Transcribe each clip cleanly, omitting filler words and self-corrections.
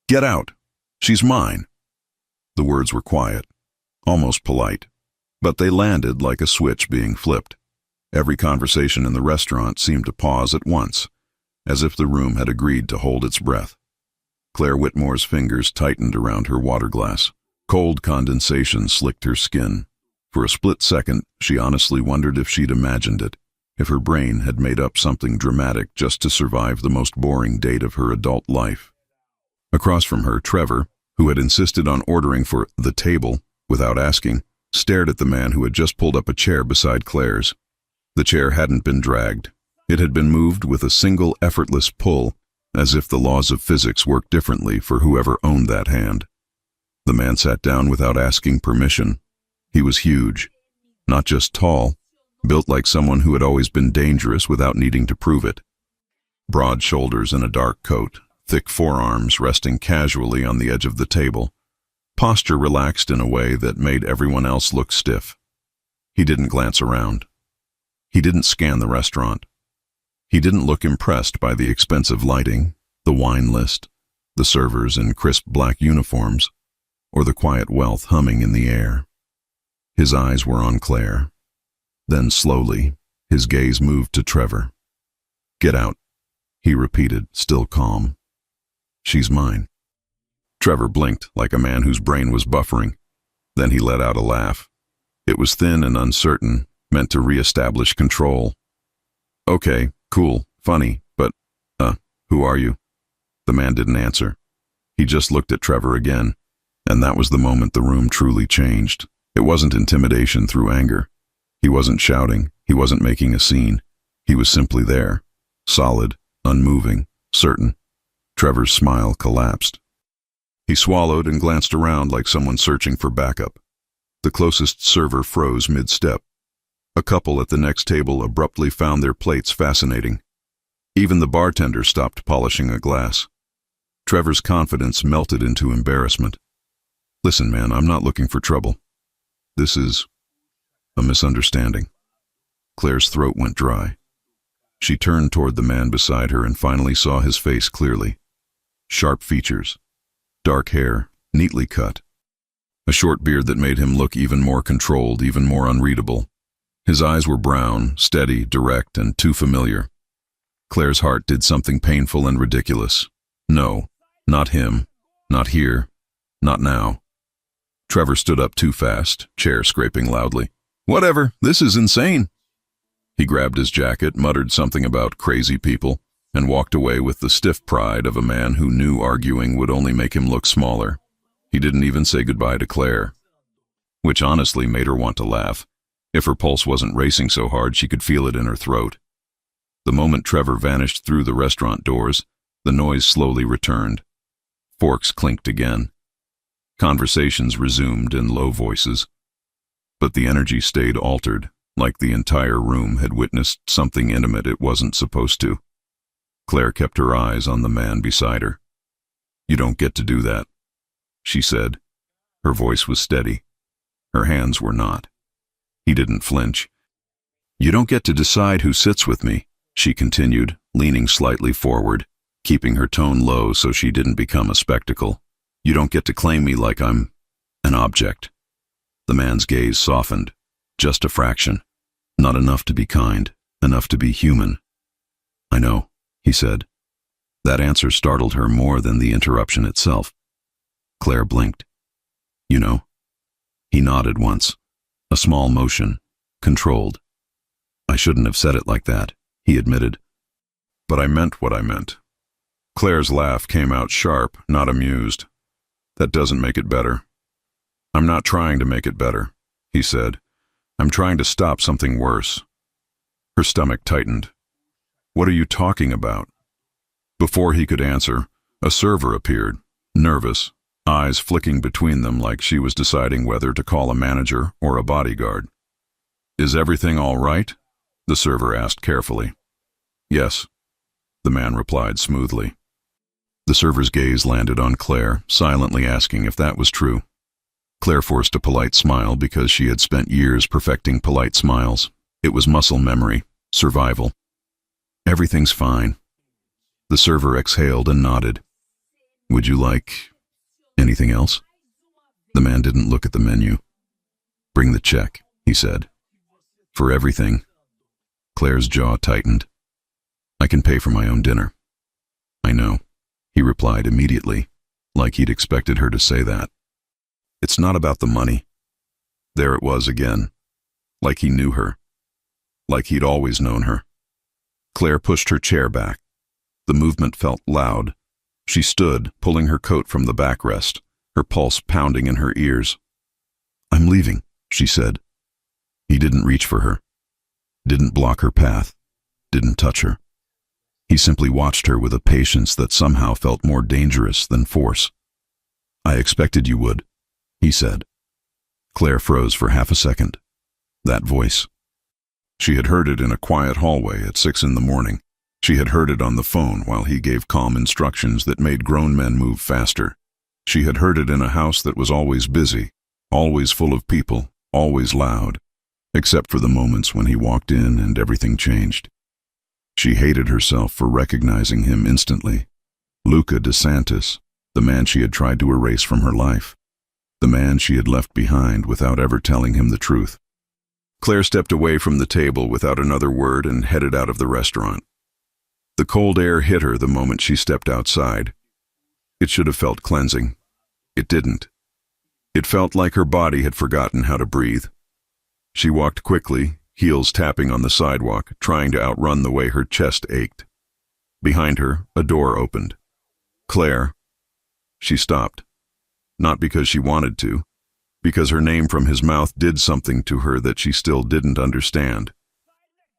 Get out! She's mine!" The words were quiet, almost polite, but they landed like a switch being flipped. Every conversation in the restaurant seemed to pause at once, as if the room had agreed to hold its breath. Claire Whitmore's fingers tightened around her water glass. Cold condensation slicked her skin. For a split second, she honestly wondered if she'd imagined it, if her brain had made up something dramatic just to survive the most boring date of her adult life. Across from her, Trevor, who had insisted on ordering for the table without asking, stared at the man who had just pulled up a chair beside Claire's. The chair hadn't been dragged. It had been moved with a single effortless pull, as if the laws of physics worked differently for whoever owned that hand. The man sat down without asking permission. He was huge, not just tall, built like someone who had always been dangerous without needing to prove it. Broad shoulders and a dark coat, thick forearms resting casually on the edge of the table. Posture relaxed in a way that made everyone else look stiff. He didn't glance around. He didn't scan the restaurant. He didn't look impressed by the expensive lighting, the wine list, the servers in crisp black uniforms, or the quiet wealth humming in the air. His eyes were on Claire. Then slowly, his gaze moved to Trevor. "Get out," he repeated, still calm. "She's mine." Trevor blinked like a man whose brain was buffering. Then he let out a laugh. It was thin and uncertain, meant to re-establish control. "Okay, cool, funny, but, who are you?" The man didn't answer. He just looked at Trevor again, and that was the moment the room truly changed. It wasn't intimidation through anger. He wasn't shouting. He wasn't making a scene. He was simply there, solid, unmoving, certain. Trevor's smile collapsed. He swallowed and glanced around like someone searching for backup. The closest server froze mid-step. A couple at the next table abruptly found their plates fascinating. Even the bartender stopped polishing a glass. Trevor's confidence melted into embarrassment. "Listen, man, I'm not looking for trouble. This is a misunderstanding." Claire's throat went dry. She turned toward the man beside her and finally saw his face clearly. Sharp features, dark hair, neatly cut. A short beard that made him look even more controlled, even more unreadable. His eyes were brown, steady, direct, and too familiar. Claire's heart did something painful and ridiculous. No, not him, not here, not now. Trevor stood up too fast, chair scraping loudly. "Whatever, this is insane." He grabbed his jacket, muttered something about crazy people, and walked away with the stiff pride of a man who knew arguing would only make him look smaller. He didn't even say goodbye to Claire, which honestly made her want to laugh. If her pulse wasn't racing so hard, she could feel it in her throat. The moment Trevor vanished through the restaurant doors, the noise slowly returned. Forks clinked again. Conversations resumed in low voices. But the energy stayed altered, like the entire room had witnessed something intimate it wasn't supposed to. Claire kept her eyes on the man beside her. "You don't get to do that," she said. Her voice was steady. Her hands were not. He didn't flinch. "You don't get to decide who sits with me," she continued, leaning slightly forward, keeping her tone low so she didn't become a spectacle. "You don't get to claim me like I'm an object." The man's gaze softened. Just a fraction. Not enough to be kind, enough to be human. "I know," he said. That answer startled her more than the interruption itself. Claire blinked. "You know?" He nodded once. A small motion, controlled. "I shouldn't have said it like that," he admitted. "But I meant what I meant." Claire's laugh came out sharp, not amused. "That doesn't make it better." "I'm not trying to make it better," he said. "I'm trying to stop something worse." Her stomach tightened. "What are you talking about?" Before he could answer, a server appeared, nervous, eyes flicking between them like she was deciding whether to call a manager or a bodyguard. "Is everything all right?" the server asked carefully. "Yes," the man replied smoothly. The server's gaze landed on Claire, silently asking if that was true. Claire forced a polite smile because she had spent years perfecting polite smiles. It was muscle memory, survival. "Everything's fine." The server exhaled and nodded. Would you like anything else? The man didn't look at the menu. Bring the check, he said. For everything. Claire's jaw tightened. I can pay for my own dinner. I know, he replied immediately, like he'd expected her to say that. It's not about the money. There it was again, like he knew her, like he'd always known her. Claire pushed her chair back. The movement felt loud. She stood, pulling her coat from the backrest, her pulse pounding in her ears. I'm leaving, she said. He didn't reach for her, didn't block her path, didn't touch her. He simply watched her with a patience that somehow felt more dangerous than force. I expected you would, he said. Claire froze for half a second. That voice. She had heard it in a quiet hallway at 6 a.m. She had heard it on the phone while he gave calm instructions that made grown men move faster. She had heard it in a house that was always busy, always full of people, always loud, except for the moments when he walked in and everything changed. She hated herself for recognizing him instantly. Luca DeSantis, the man she had tried to erase from her life. The man she had left behind without ever telling him the truth. Claire stepped away from the table without another word and headed out of the restaurant. The cold air hit her the moment she stepped outside. It should have felt cleansing. It didn't. It felt like her body had forgotten how to breathe. She walked quickly, heels tapping on the sidewalk, trying to outrun the way her chest ached. Behind her, a door opened. Claire. She stopped. Not because she wanted to, because her name from his mouth did something to her that she still didn't understand.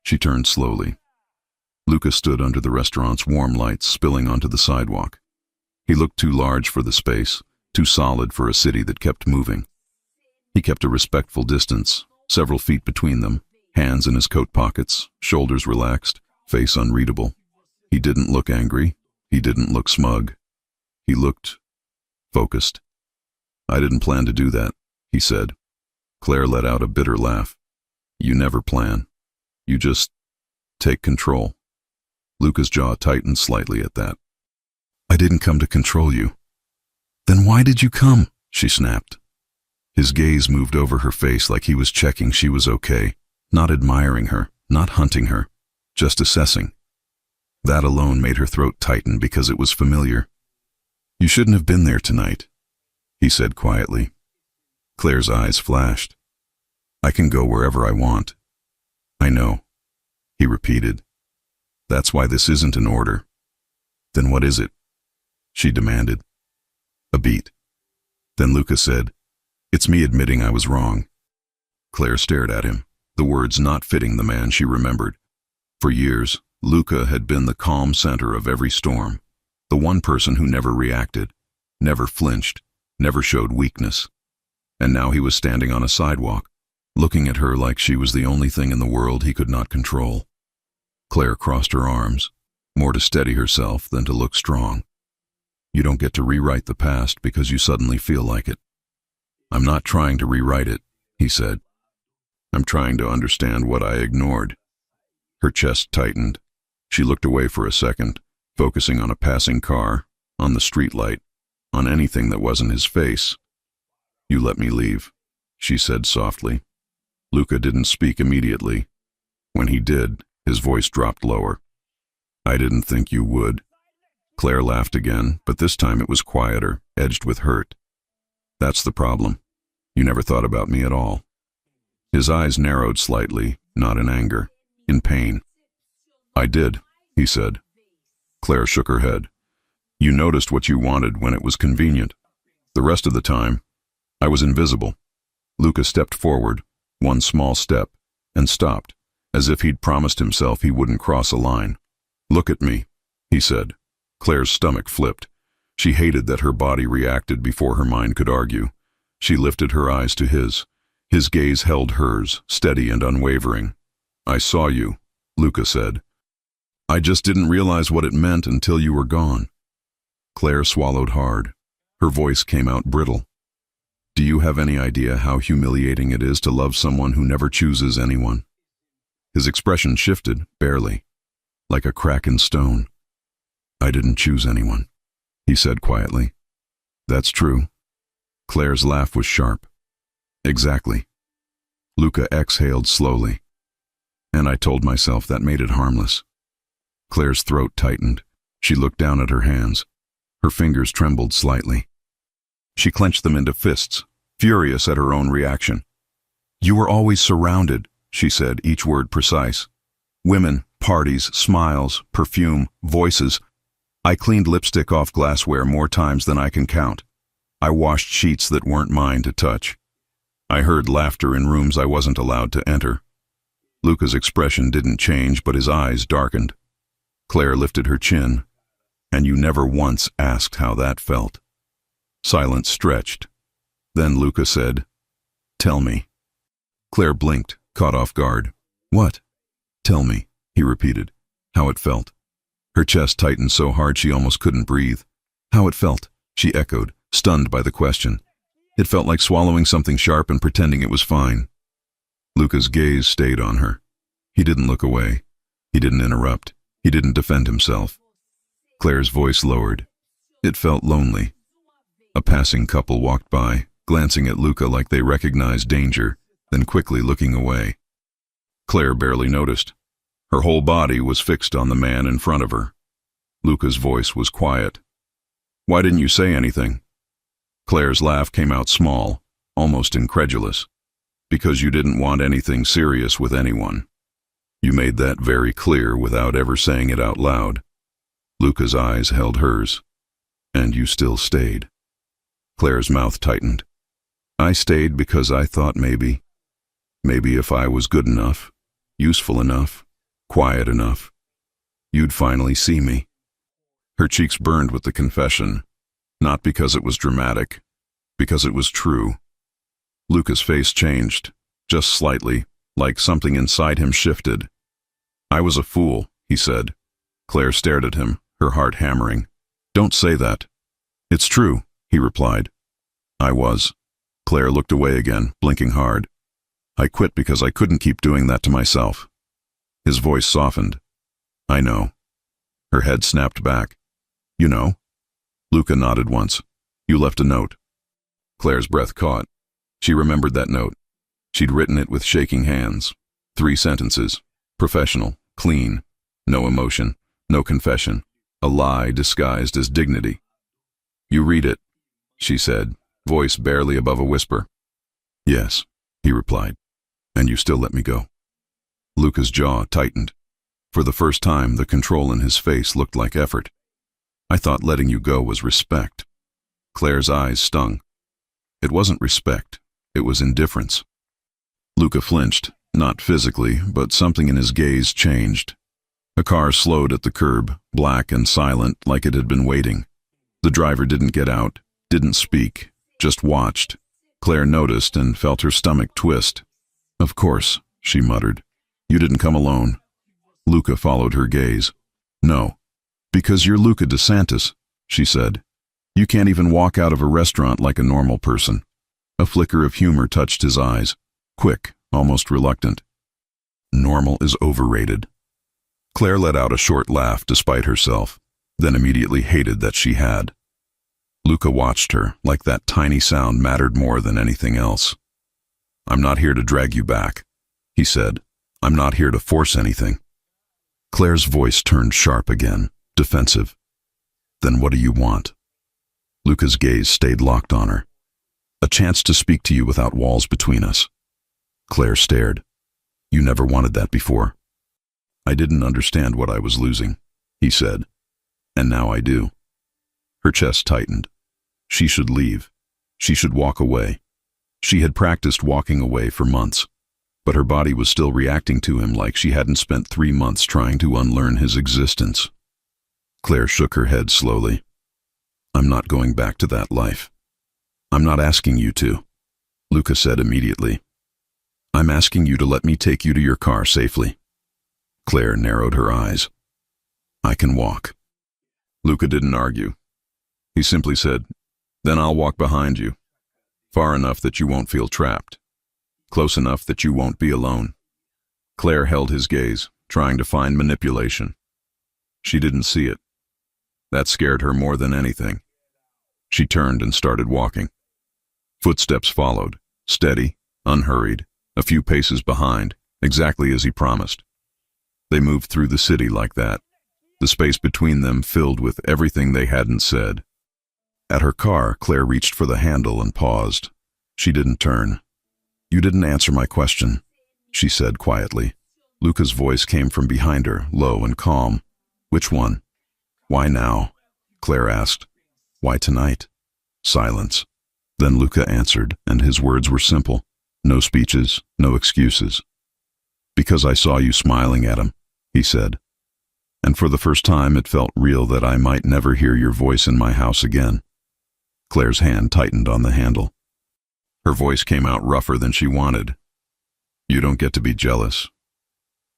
She turned slowly. Luca stood under the restaurant's warm lights spilling onto the sidewalk. He looked too large for the space, too solid for a city that kept moving. He kept a respectful distance, several feet between them, hands in his coat pockets, shoulders relaxed, face unreadable. He didn't look angry. He didn't look smug. He looked focused. I didn't plan to do that, he said. Claire let out a bitter laugh. You never plan. You just take control. Luca's jaw tightened slightly at that. I didn't come to control you. Then why did you come? She snapped. His gaze moved over her face like he was checking she was okay, not admiring her, not hunting her, just assessing. That alone made her throat tighten because it was familiar. You shouldn't have been there tonight, he said quietly. Claire's eyes flashed. I can go wherever I want. I know, he repeated. That's why this isn't an order. Then what is it? She demanded. A beat. Then Luca said, It's me admitting I was wrong. Claire stared at him, the words not fitting the man she remembered. For years, Luca had been the calm center of every storm, the one person who never reacted, never flinched, never showed weakness. And now he was standing on a sidewalk, looking at her like she was the only thing in the world he could not control. Claire crossed her arms, more to steady herself than to look strong. You don't get to rewrite the past because you suddenly feel like it. I'm not trying to rewrite it, he said. I'm trying to understand what I ignored. Her chest tightened. She looked away for a second, focusing on a passing car, on the streetlight, on anything that wasn't his face. You let me leave, she said softly. Luca didn't speak immediately. When he did, his voice dropped lower. I didn't think you would. Claire laughed again, but this time it was quieter, edged with hurt. That's the problem. You never thought about me at all. His eyes narrowed slightly, not in anger, in pain. I did, he said. Claire shook her head. You noticed what you wanted when it was convenient. The rest of the time, I was invisible. Luca stepped forward, one small step, and stopped, as if he'd promised himself he wouldn't cross a line. Look at me, he said. Claire's stomach flipped. She hated that her body reacted before her mind could argue. She lifted her eyes to his. His gaze held hers, steady and unwavering. I saw you, Luca said. I just didn't realize what it meant until you were gone. Claire swallowed hard. Her voice came out brittle. Do you have any idea how humiliating it is to love someone who never chooses anyone? His expression shifted, barely, like a crack in stone. I didn't choose anyone. he said quietly. That's true. Claire's laugh was sharp. Exactly. Luca exhaled slowly. And I told myself that made it harmless. Claire's throat tightened. She looked down at her hands. Her fingers trembled slightly. She clenched them into fists, furious at her own reaction. You were always surrounded, she said, each word precise. Women, parties, smiles, perfume, voices. I cleaned lipstick off glassware more times than I can count. I washed sheets that weren't mine to touch. I heard laughter in rooms I wasn't allowed to enter. Luca's expression didn't change, but his eyes darkened. Claire lifted her chin. And you never once asked how that felt. Silence stretched. Then Luca said, Tell me. Claire blinked, caught off guard. What? Tell me, he repeated, how it felt. Her chest tightened so hard she almost couldn't breathe. How it felt, she echoed, stunned by the question. It felt like swallowing something sharp and pretending it was fine. Luca's gaze stayed on her. He didn't look away. He didn't interrupt. He didn't defend himself. Claire's voice lowered. It felt lonely. A passing couple walked by, glancing at Luca like they recognized danger, then quickly looking away. Claire barely noticed. Her whole body was fixed on the man in front of her. Luca's voice was quiet. Why didn't you say anything? Claire's laugh came out small, almost incredulous. Because you didn't want anything serious with anyone. You made that very clear without ever saying it out loud. Luca's eyes held hers. And you still stayed. Claire's mouth tightened. I stayed because I thought maybe if I was good enough, useful enough, quiet enough, you'd finally see me. Her cheeks burned with the confession, not because it was dramatic, because it was true. Luca's face changed, just slightly, like something inside him shifted. I was a fool, he said. Claire stared at him, her heart hammering. Don't say that. It's true, he replied. I was. Claire looked away again, blinking hard. I quit because I couldn't keep doing that to myself. His voice softened. I know. Her head snapped back. You know? Luca nodded once. You left a note. Claire's breath caught. She remembered that note. She'd written it with shaking hands. 3 sentences. Professional, clean, no emotion, no confession, a lie disguised as dignity. You read it, she said, voice barely above a whisper. Yes, he replied. And you still let me go. Luca's jaw tightened. For the first time, the control in his face looked like effort. I thought letting you go was respect. Claire's eyes stung. It wasn't respect, it was indifference. Luca flinched, not physically, but something in his gaze changed. A car slowed at the curb, black and silent, like it had been waiting. The driver didn't get out, didn't speak, just watched. Claire noticed and felt her stomach twist. Of course, she muttered. You didn't come alone. Luca followed her gaze. No, because you're Luca DeSantis, she said. You can't even walk out of a restaurant like a normal person. A flicker of humor touched his eyes, quick, almost reluctant. Normal is overrated. Claire let out a short laugh despite herself, then immediately hated that she had. Luca watched her, like that tiny sound mattered more than anything else. I'm not here to drag you back, he said. I'm not here to force anything. Claire's voice turned sharp again, defensive. Then what do you want? Luca's gaze stayed locked on her. A chance to speak to you without walls between us. Claire stared. You never wanted that before. I didn't understand what I was losing, he said. And now I do. Her chest tightened. She should leave. She should walk away. She had practiced walking away for months, but her body was still reacting to him like she hadn't spent 3 months trying to unlearn his existence. Claire shook her head slowly. I'm not going back to that life. I'm not asking you to, Luca said immediately. I'm asking you to let me take you to your car safely. Claire narrowed her eyes. I can walk. Luca didn't argue. He simply said, then I'll walk behind you, far enough that you won't feel trapped, close enough that you won't be alone. Claire held his gaze, trying to find manipulation. She didn't see it. That scared her more than anything. She turned and started walking. Footsteps followed, steady, unhurried, a few paces behind, exactly as he promised. They moved through the city like that, the space between them filled with everything they hadn't said. At her car, Claire reached for the handle and paused. She didn't turn. "You didn't answer my question," she said quietly. Luca's voice came from behind her, low and calm. "Which one?" "Why now?" Claire asked. "Why tonight?" Silence. Then Luca answered, and his words were simple. No speeches, no excuses. "Because I saw you smiling at him," he said. "And for the first time it felt real that I might never hear your voice in my house again." Claire's hand tightened on the handle. Her voice came out rougher than she wanted. "You don't get to be jealous."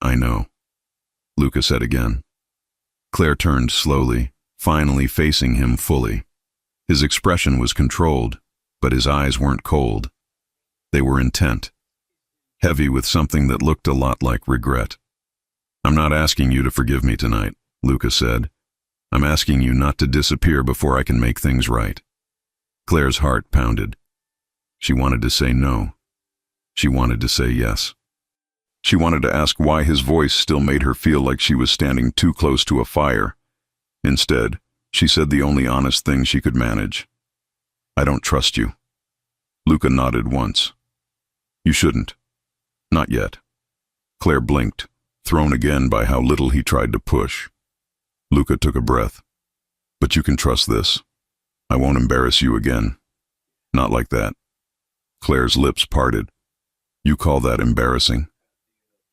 "I know," Luca said again. Claire turned slowly, finally facing him fully. His expression was controlled, but his eyes weren't cold. They were intent, heavy with something that looked a lot like regret. "I'm not asking you to forgive me tonight," Luca said. "I'm asking you not to disappear before I can make things right." Claire's heart pounded. She wanted to say no. She wanted to say yes. She wanted to ask why his voice still made her feel like she was standing too close to a fire. Instead, she said the only honest thing she could manage. "I don't trust you." Luca nodded once. "You shouldn't. Not yet." Claire blinked, thrown again by how little he tried to push. Luca took a breath. "But you can trust this. I won't embarrass you again. Not like that." Claire's lips parted. "You call that embarrassing?"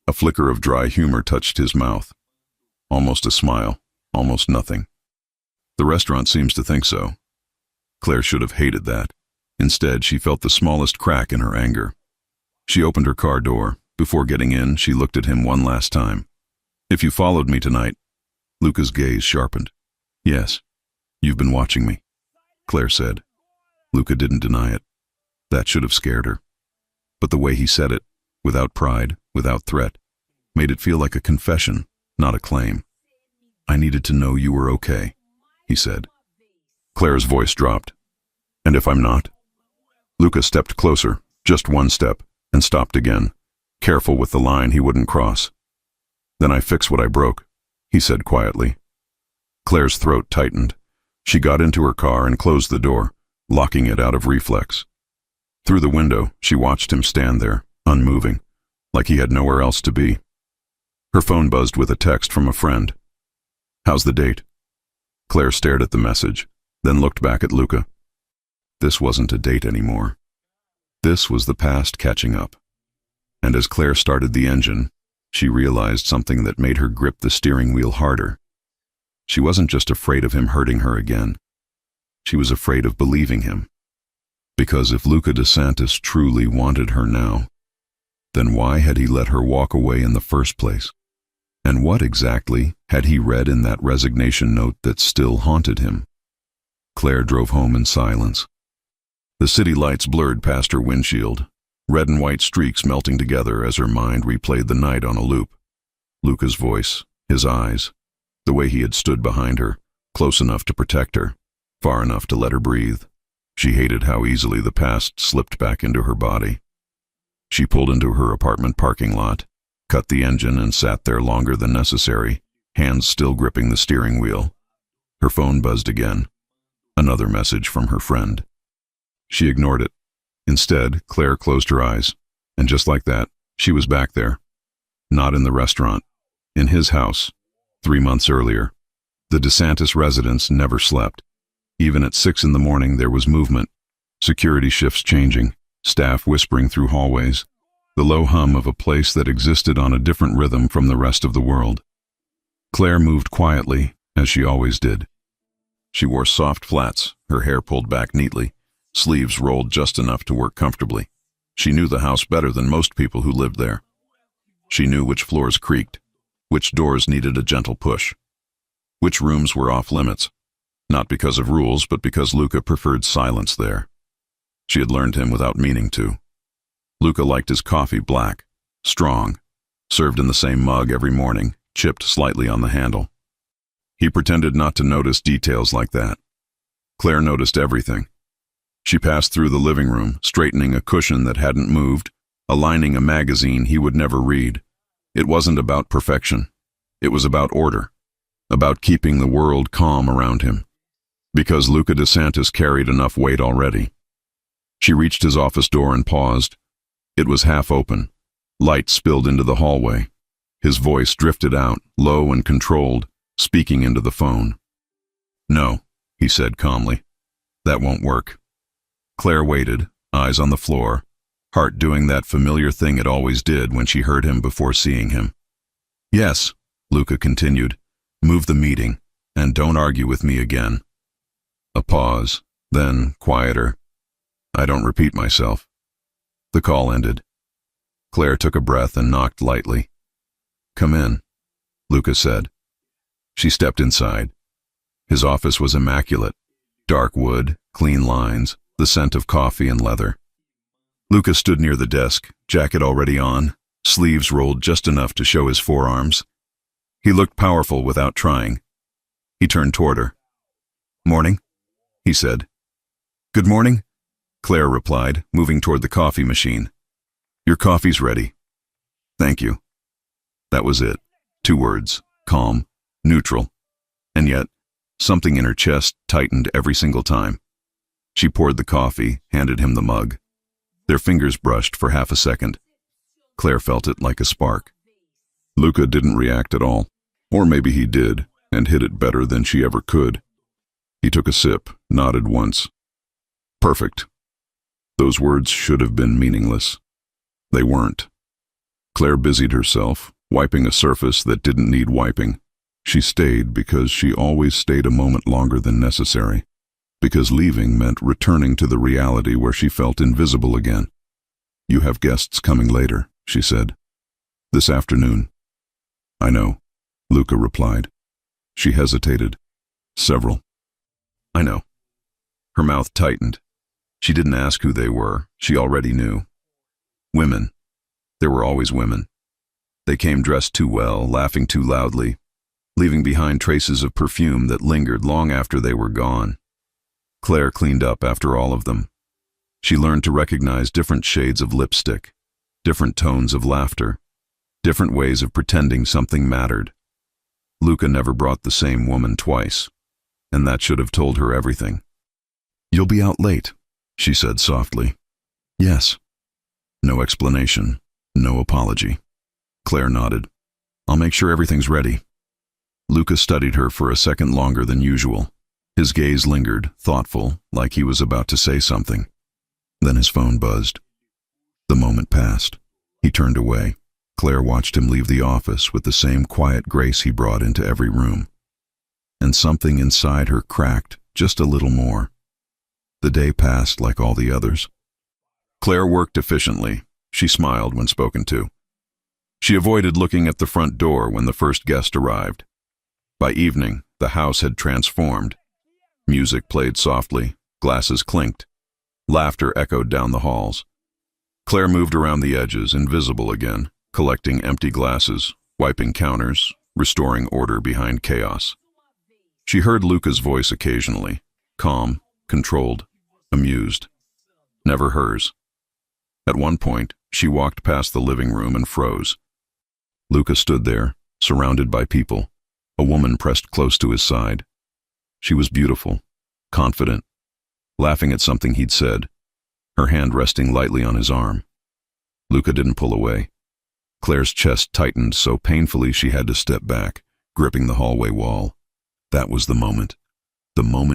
A flicker of dry humor touched his mouth. Almost a smile, almost nothing. "The restaurant seems to think so." Claire should have hated that. Instead, she felt the smallest crack in her anger. She opened her car door. Before getting in, she looked at him one last time. "If you followed me tonight..." Luca's gaze sharpened. "Yes, you've been watching me," Claire said. Luca didn't deny it. That should have scared her. But the way he said it, without pride, without threat, made it feel like a confession, not a claim. "I needed to know you were okay," he said. Claire's voice dropped. "And if I'm not?" Luca stepped closer, just one step, and stopped again, careful with the line he wouldn't cross. "Then I fix what I broke," he said quietly. Claire's throat tightened. She got into her car and closed the door, locking it out of reflex. Through the window, she watched him stand there, unmoving, like he had nowhere else to be. Her phone buzzed with a text from a friend. "How's the date?" Claire stared at the message, then looked back at Luca. This wasn't a date anymore. This was the past catching up. And as Claire started the engine, she realized something that made her grip the steering wheel harder. She wasn't just afraid of him hurting her again. She was afraid of believing him. Because if Luca DeSantis truly wanted her now, then why had he let her walk away in the first place? And what exactly had he read in that resignation note that still haunted him? Claire drove home in silence. The city lights blurred past her windshield, red and white streaks melting together as her mind replayed the night on a loop. Luca's voice, his eyes, the way he had stood behind her, close enough to protect her, far enough to let her breathe. She hated how easily the past slipped back into her body. She pulled into her apartment parking lot, cut the engine and sat there longer than necessary, hands still gripping the steering wheel. Her phone buzzed again. Another message from her friend. She ignored it. Instead, Claire closed her eyes, and just like that, she was back there. Not in the restaurant. In his house, 3 months earlier. The DeSantis residence never slept. Even at 6 a.m, there was movement. Security shifts changing, staff whispering through hallways, the low hum of a place that existed on a different rhythm from the rest of the world. Claire moved quietly, as she always did. She wore soft flats, her hair pulled back neatly, sleeves rolled just enough to work comfortably. She knew the house better than most people who lived there. She knew which floors creaked, which doors needed a gentle push, which rooms were off limits, not because of rules, but because Luca preferred silence there. She had learned him without meaning to. Luca liked his coffee black, strong, served in the same mug every morning, chipped slightly on the handle. He pretended not to notice details like that. Claire noticed everything. She passed through the living room, straightening a cushion that hadn't moved, aligning a magazine he would never read. It wasn't about perfection. It was about order, about keeping the world calm around him. Because Luca DeSantis carried enough weight already. She reached his office door and paused. It was half open. Light spilled into the hallway. His voice drifted out, low and controlled, speaking into the phone. "No," he said calmly. "That won't work." Claire waited, eyes on the floor, heart doing that familiar thing it always did when she heard him before seeing him. "Yes," Luca continued. "Move the meeting, and don't argue with me again." A pause, then quieter. "I don't repeat myself." The call ended. Claire took a breath and knocked lightly. "Come in," Luca said. She stepped inside. His office was immaculate. Dark wood, clean lines, the scent of coffee and leather. Luca stood near the desk, jacket already on, sleeves rolled just enough to show his forearms. He looked powerful without trying. He turned toward her. "Morning," he said. "Good morning," Claire replied, moving toward the coffee machine. "Your coffee's ready." "Thank you." That was it. 2 words. Calm, neutral. And yet, something in her chest tightened every single time. She poured the coffee, handed him the mug. Their fingers brushed for half a second. Claire felt it like a spark. Luca didn't react at all. Or maybe he did, and hid it better than she ever could. He took a sip, nodded once. Perfect. Those words should have been meaningless. They weren't. Claire busied herself, wiping a surface that didn't need wiping. She stayed because she always stayed a moment longer than necessary. Because leaving meant returning to the reality where she felt invisible again. "You have guests coming later," she said. "This afternoon." "I know," Luca replied. She hesitated. "Several." "I know." Her mouth tightened. She didn't ask who they were. She already knew. Women. There were always women. They came dressed too well, laughing too loudly, leaving behind traces of perfume that lingered long after they were gone. Claire cleaned up after all of them. She learned to recognize different shades of lipstick, different tones of laughter, different ways of pretending something mattered. Luca never brought the same woman twice, and that should have told her everything. "You'll be out late," she said softly. "Yes." No explanation, no apology. Claire nodded. "I'll make sure everything's ready." Luca studied her for a second longer than usual. His gaze lingered, thoughtful, like he was about to say something. Then his phone buzzed. The moment passed. He turned away. Claire watched him leave the office with the same quiet grace he brought into every room. And something inside her cracked just a little more. The day passed like all the others. Claire worked efficiently. She smiled when spoken to. She avoided looking at the front door when the first guest arrived. By evening, the house had transformed. Music played softly, glasses clinked. Laughter echoed down the halls. Claire moved around the edges, invisible again, collecting empty glasses, wiping counters, restoring order behind chaos. She heard Luca's voice occasionally, calm, controlled, amused. Never hers. At one point, she walked past the living room and froze. Luca stood there, surrounded by people, a woman pressed close to his side. She was beautiful, confident, laughing at something he'd said, her hand resting lightly on his arm. Luca didn't pull away. Claire's chest tightened so painfully she had to step back, gripping the hallway wall. That was the moment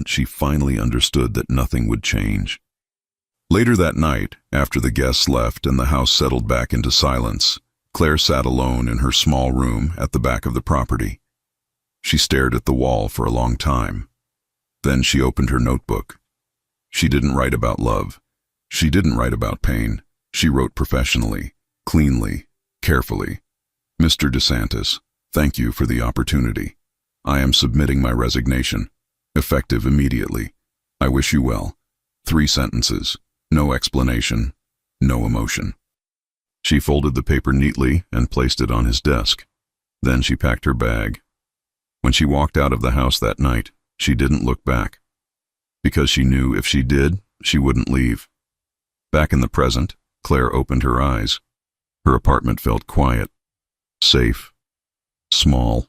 she finally understood that nothing would change. Later that night, after the guests left and the house settled back into silence, Claire sat alone in her small room at the back of the property. She stared at the wall for a long time. Then she opened her notebook. She didn't write about love. She didn't write about pain. She wrote professionally, cleanly, carefully. "Mr. DeSantis, thank you for the opportunity. I am submitting my resignation, effective immediately. I wish you well." 3 sentences, no explanation, no emotion. She folded the paper neatly and placed it on his desk. Then she packed her bag. When she walked out of the house that night, she didn't look back. Because she knew if she did, she wouldn't leave. Back in the present, Claire opened her eyes. Her apartment felt quiet, safe, small.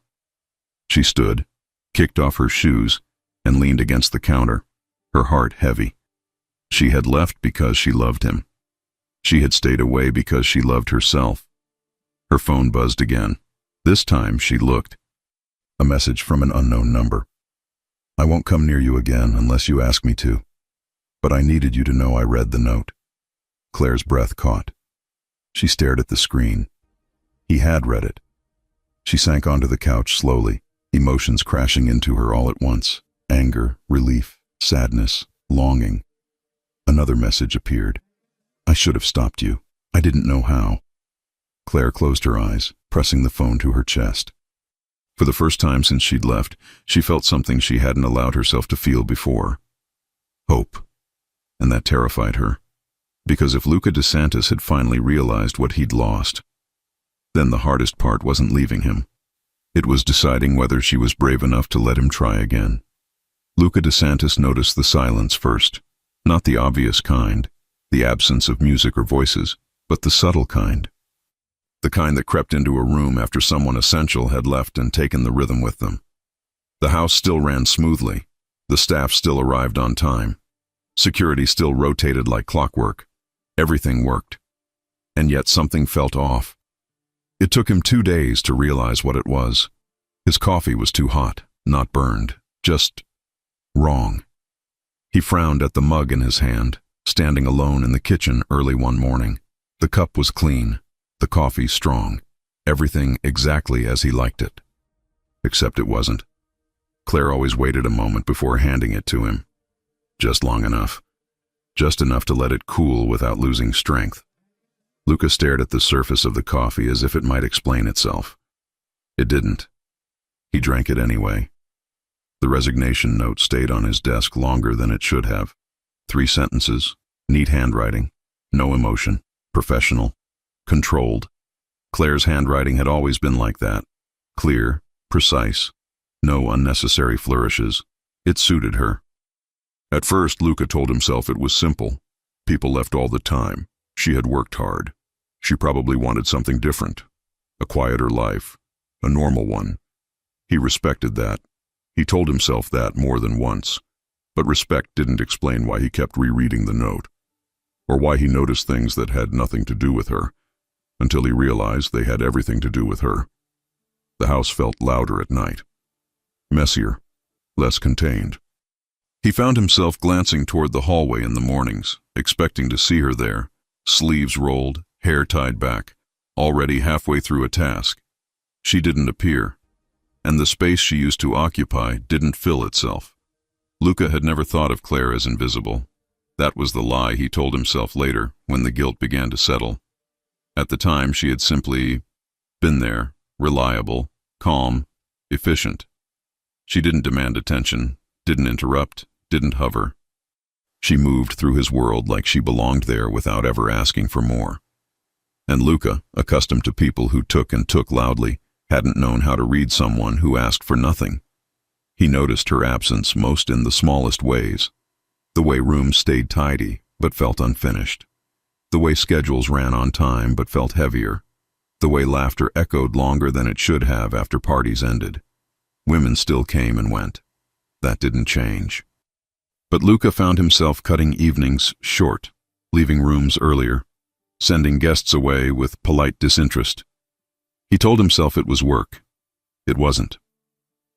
She stood, kicked off her shoes, and leaned against the counter, her heart heavy. She had left because she loved him. She had stayed away because she loved herself. Her phone buzzed again. This time she looked. A message from an unknown number. I won't come near you again unless you ask me to, but I needed you to know I read the note. Claire's breath caught. She stared at the screen. He had read it. She sank onto the couch slowly, emotions crashing into her all at once. Anger, relief, sadness, longing. Another message appeared. I should have stopped you. I didn't know how. Claire closed her eyes, pressing the phone to her chest. For the first time since she'd left, she felt something she hadn't allowed herself to feel before. Hope. And that terrified her. Because if Luca DeSantis had finally realized what he'd lost, then the hardest part wasn't leaving him. It was deciding whether she was brave enough to let him try again. Luca DeSantis noticed the silence first. Not the obvious kind, the absence of music or voices, but the subtle kind. The kind that crept into a room after someone essential had left and taken the rhythm with them. The house still ran smoothly. The staff still arrived on time. Security still rotated like clockwork. Everything worked. And yet something felt off. It took him 2 days to realize what it was. His coffee was too hot, not burned, just wrong. He frowned at the mug in his hand, standing alone in the kitchen early one morning. The cup was clean, the coffee strong, everything exactly as he liked it. Except it wasn't. Claire always waited a moment before handing it to him. Just long enough. Just enough to let it cool without losing strength. Luca stared at the surface of the coffee as if it might explain itself. It didn't. He drank it anyway. The resignation note stayed on his desk longer than it should have. 3 sentences, neat handwriting, no emotion, professional, controlled. Claire's handwriting had always been like that. Clear, precise, no unnecessary flourishes. It suited her. At first, Luca told himself it was simple. People left all the time. She had worked hard. She probably wanted something different. A quieter life. A normal one. He respected that. He told himself that more than once. But respect didn't explain why he kept rereading the note. Or why he noticed things that had nothing to do with her. Until he realized they had everything to do with her. The house felt louder at night. Messier. Less contained. He found himself glancing toward the hallway in the mornings, expecting to see her there, sleeves rolled, hair tied back, already halfway through a task. She didn't appear, and the space she used to occupy didn't fill itself. Luca had never thought of Claire as invisible. That was the lie he told himself later, when the guilt began to settle. At the time, she had simply been there, reliable, calm, efficient. She didn't demand attention, didn't interrupt, didn't hover. She moved through his world like she belonged there without ever asking for more. And Luca, accustomed to people who took and took loudly, hadn't known how to read someone who asked for nothing. He noticed her absence most in the smallest ways. The way rooms stayed tidy, but felt unfinished. The way schedules ran on time, but felt heavier. The way laughter echoed longer than it should have after parties ended. Women still came and went. That didn't change. But Luca found himself cutting evenings short, leaving rooms earlier, sending guests away with polite disinterest. He told himself it was work. It wasn't.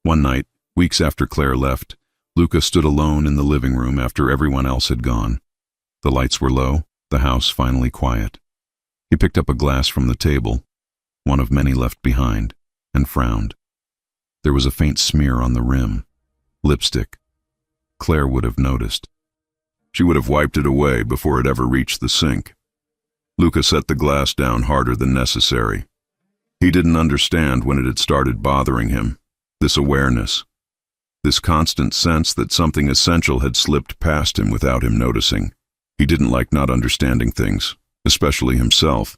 One night, weeks after Claire left, Luca stood alone in the living room after everyone else had gone. The lights were low, the house finally quiet. He picked up a glass from the table, one of many left behind, and frowned. There was a faint smear on the rim. Lipstick. Claire would have noticed. She would have wiped it away before it ever reached the sink. Luca set the glass down harder than necessary. He didn't understand when it had started bothering him, this awareness, this constant sense that something essential had slipped past him without him noticing. He didn't like not understanding things, especially himself.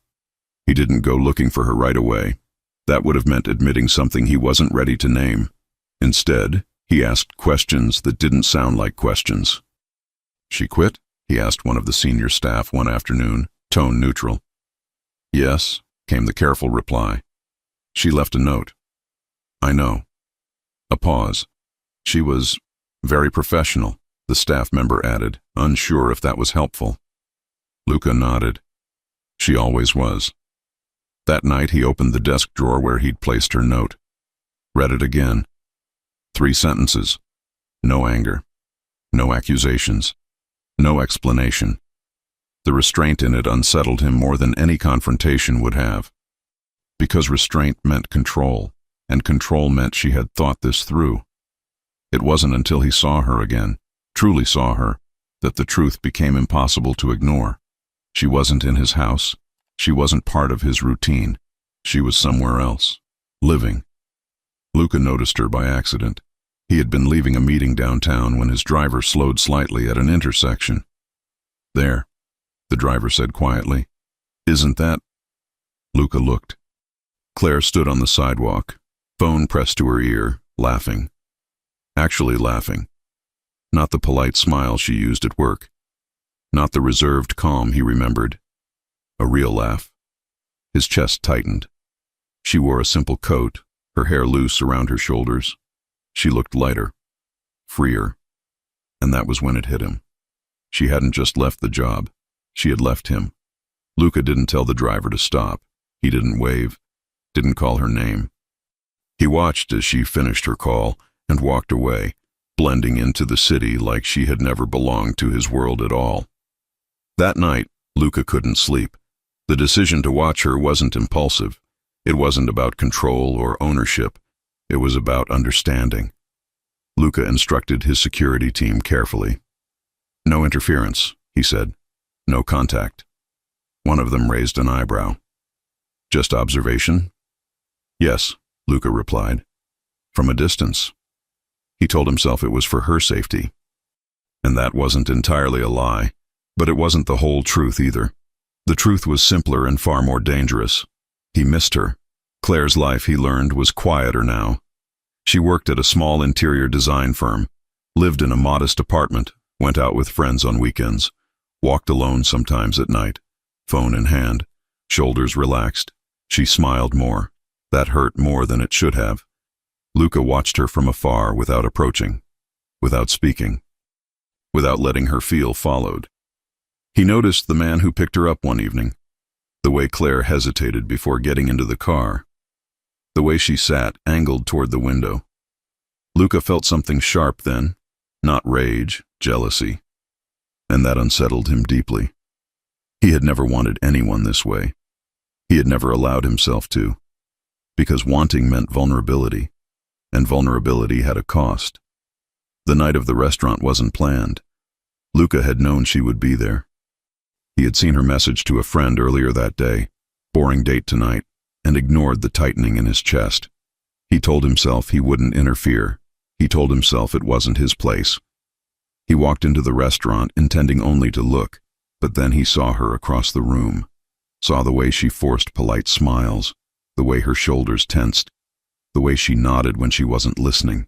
He didn't go looking for her right away. That would have meant admitting something he wasn't ready to name. Instead, he asked questions that didn't sound like questions. "She quit?" he asked one of the senior staff one afternoon, tone neutral. "Yes," came the careful reply. "She left a note." "I know." A pause. "She was very professional," the staff member added, unsure if that was helpful. Luca nodded. "She always was." That night he opened the desk drawer where he'd placed her note. Read it again. 3 sentences. No anger. No accusations. No explanation. The restraint in it unsettled him more than any confrontation would have. Because restraint meant control, and control meant she had thought this through. It wasn't until he saw her again, truly saw her, that the truth became impossible to ignore. She wasn't in his house. She wasn't part of his routine. She was somewhere else, living. Luca noticed her by accident. He had been leaving a meeting downtown when his driver slowed slightly at an intersection. "There," the driver said quietly. "Isn't that—" Luca looked. Claire stood on the sidewalk, phone pressed to her ear, laughing. Actually laughing. Not the polite smile she used at work. Not the reserved calm he remembered. A real laugh. His chest tightened. She wore a simple coat, her hair loose around her shoulders. She looked lighter, freer. And that was when it hit him. She hadn't just left the job. She had left him. Luca didn't tell the driver to stop. He didn't wave, didn't call her name. He watched as she finished her call and walked away, blending into the city like she had never belonged to his world at all. That night, Luca couldn't sleep. The decision to watch her wasn't impulsive. It wasn't about control or ownership. It was about understanding. Luca instructed his security team carefully. "No interference," he said. "No contact." One of them raised an eyebrow. "Just observation?" "Yes," Luca replied. "From a distance." He told himself it was for her safety. And that wasn't entirely a lie, but it wasn't the whole truth either. The truth was simpler and far more dangerous. He missed her. Claire's life, he learned, was quieter now. She worked at a small interior design firm, lived in a modest apartment, went out with friends on weekends, walked alone sometimes at night, phone in hand, shoulders relaxed. She smiled more. That hurt more than it should have. Luca watched her from afar without approaching, without speaking, without letting her feel followed. He noticed the man who picked her up one evening, the way Claire hesitated before getting into the car, the way she sat, angled toward the window. Luca felt something sharp then, not rage, jealousy, and that unsettled him deeply. He had never wanted anyone this way. He had never allowed himself to, because wanting meant vulnerability, and vulnerability had a cost. The night of the restaurant wasn't planned. Luca had known she would be there. He had seen her message to a friend earlier that day, boring date tonight, and ignored the tightening in his chest. He told himself he wouldn't interfere. He told himself it wasn't his place. He walked into the restaurant intending only to look, but then he saw her across the room, saw the way she forced polite smiles, the way her shoulders tensed, the way she nodded when she wasn't listening.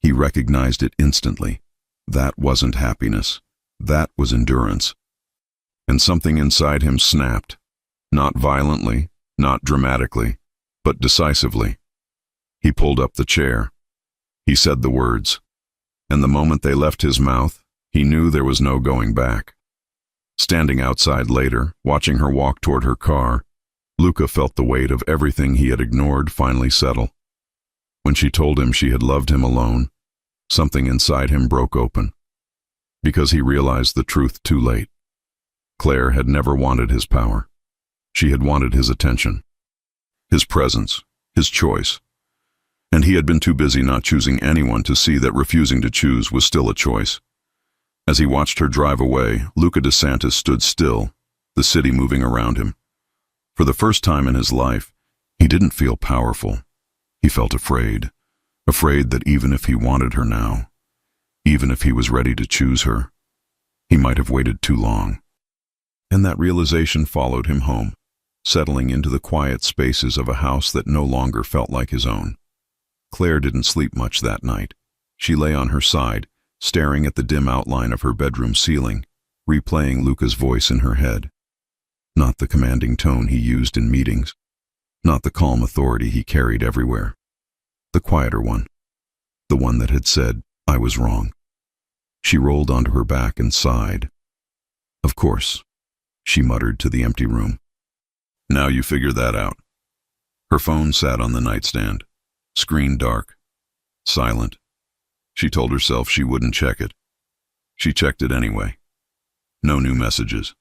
He recognized it instantly. That wasn't happiness. That was endurance. And something inside him snapped, not violently, not dramatically, but decisively. He pulled up the chair. He said the words, and the moment they left his mouth, he knew there was no going back. Standing outside later, watching her walk toward her car, Luca felt the weight of everything he had ignored finally settle. When she told him she had loved him alone, something inside him broke open, because he realized the truth too late. Claire had never wanted his power. She had wanted his attention, his presence, his choice. And he had been too busy not choosing anyone to see that refusing to choose was still a choice. As he watched her drive away, Luca DeSantis stood still, the city moving around him. For the first time in his life, he didn't feel powerful. He felt afraid, afraid that even if he wanted her now, even if he was ready to choose her, he might have waited too long. And that realization followed him home, settling into the quiet spaces of a house that no longer felt like his own. Claire didn't sleep much that night. She lay on her side, staring at the dim outline of her bedroom ceiling, replaying Luca's voice in her head. Not the commanding tone he used in meetings, not the calm authority he carried everywhere. The quieter one, the one that had said, "I was wrong." She rolled onto her back and sighed. "Of course," she muttered to the empty room. "Now you figure that out." Her phone sat on the nightstand, screen dark, silent. She told herself she wouldn't check it. She checked it anyway. No new messages.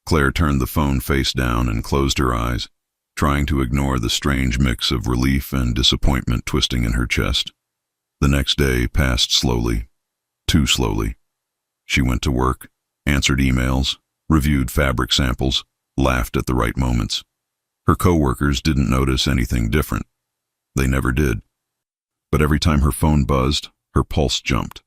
Claire turned the phone face down and closed her eyes, trying to ignore the strange mix of relief and disappointment twisting in her chest. The next day passed slowly, too slowly. She went to work, answered emails, reviewed fabric samples, laughed at the right moments. Her coworkers didn't notice anything different. They never did. But every time her phone buzzed, her pulse jumped.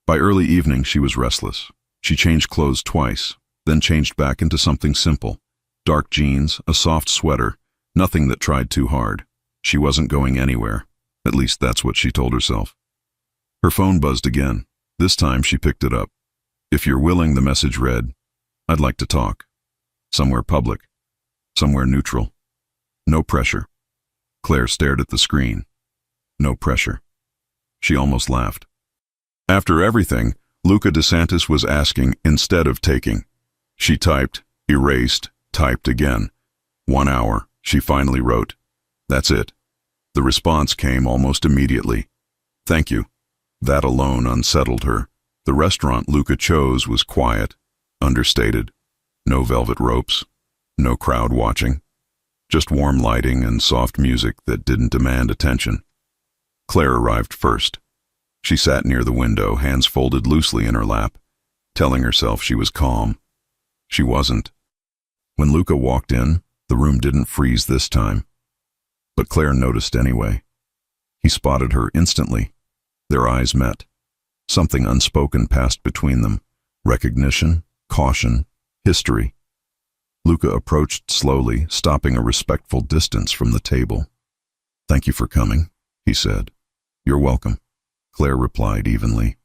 By early evening, she was restless. She changed clothes twice, then changed back into something simple. Dark jeans, a soft sweater, nothing that tried too hard. She wasn't going anywhere. At least that's what she told herself. Her phone buzzed again. This time she picked it up. "If you're willing," the message read, "I'd like to talk. Somewhere public. Somewhere neutral. No pressure." Claire stared at the screen. No pressure. She almost laughed. After everything, Luca DeSantis was asking instead of taking. She typed, erased, typed again. 1 hour, she finally wrote. "That's it." The response came almost immediately. "Thank you." That alone unsettled her. The restaurant Luca chose was quiet, understated. No velvet ropes, no crowd watching. Just warm lighting and soft music that didn't demand attention. Claire arrived first. She sat near the window, hands folded loosely in her lap, telling herself she was calm. She wasn't. When Luca walked in, the room didn't freeze this time. But Claire noticed anyway. He spotted her instantly. Their eyes met. Something unspoken passed between them. Recognition, caution, history. Luca approached slowly, stopping a respectful distance from the table. "Thank you for coming," he said. "You're welcome," Claire replied evenly.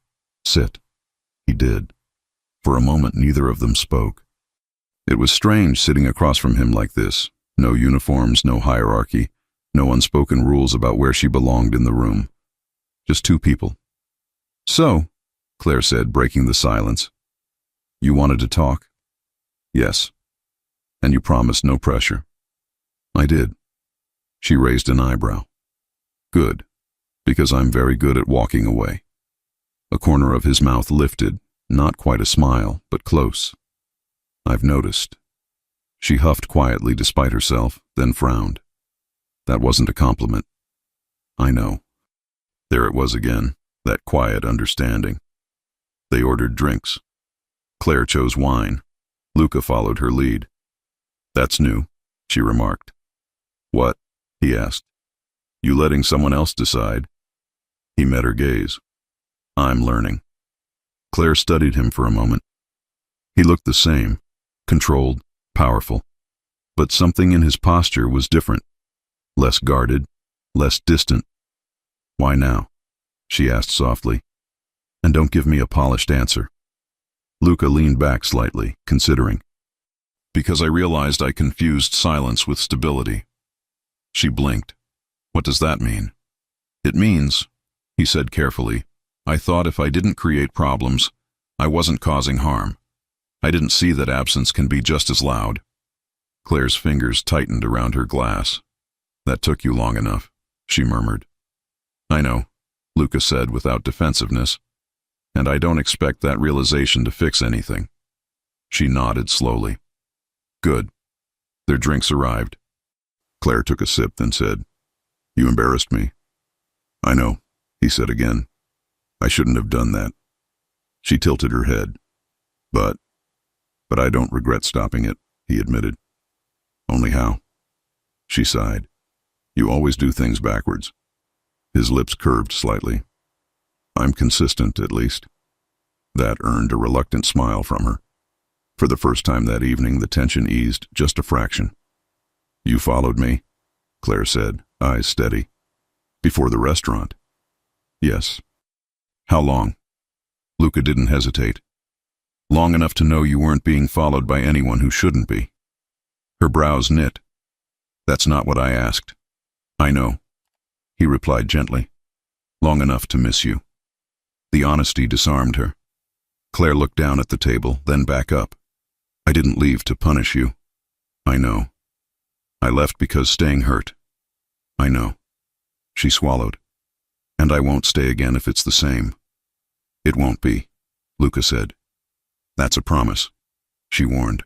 "Sit." He did. For a moment, neither of them spoke. It was strange sitting across from him like this. No uniforms, no hierarchy, no unspoken rules about where she belonged in the room. Just two people. "So," Claire said, breaking the silence, "you wanted to talk?" "Yes." "And you promised no pressure?" "I did." She raised an eyebrow. "Good, because I'm very good at walking away." A corner of his mouth lifted, not quite a smile, but close. "I've noticed." She huffed quietly despite herself, then frowned. That wasn't a compliment. "I know." There it was again, that quiet understanding. They ordered drinks. Claire chose wine. Luca followed her lead. "That's new," she remarked. "What?" he asked. "You letting someone else decide?" He met her gaze. "I'm learning." Claire studied him for a moment. He looked the same, controlled, powerful. But something in his posture was different. Less guarded, less distant. "Why now?" she asked softly. "And don't give me a polished answer." Luca leaned back slightly, considering. "Because I realized I confused silence with stability." She blinked. "What does that mean?" "It means," he said carefully, "I thought if I didn't create problems, I wasn't causing harm. I didn't see that absence can be just as loud." Claire's fingers tightened around her glass. "That took you long enough," she murmured. "I know," Luca said without defensiveness, "and I don't expect that realization to fix anything." She nodded slowly. "Good." Their drinks arrived. Claire took a sip, then said, "You embarrassed me." "I know," he said again. "I shouldn't have done that." She tilted her head. But I don't regret stopping it," he admitted. "Only how?" She sighed. "You always do things backwards." His lips curved slightly. "I'm consistent, at least." That earned a reluctant smile from her. For the first time that evening, the tension eased just a fraction. "You followed me," Claire said, eyes steady. Before the restaurant? Yes. How long? Luca didn't hesitate. Long enough to know you weren't being followed by anyone who shouldn't be. Her brows knit. That's not what I asked. I know, he replied gently. Long enough to miss you. The honesty disarmed her. Claire looked down at the table, then back up. I didn't leave to punish you. I know. I left because staying hurt. I know. She swallowed. And I won't stay again if it's the same. It won't be, Luca said. That's a promise, she warned.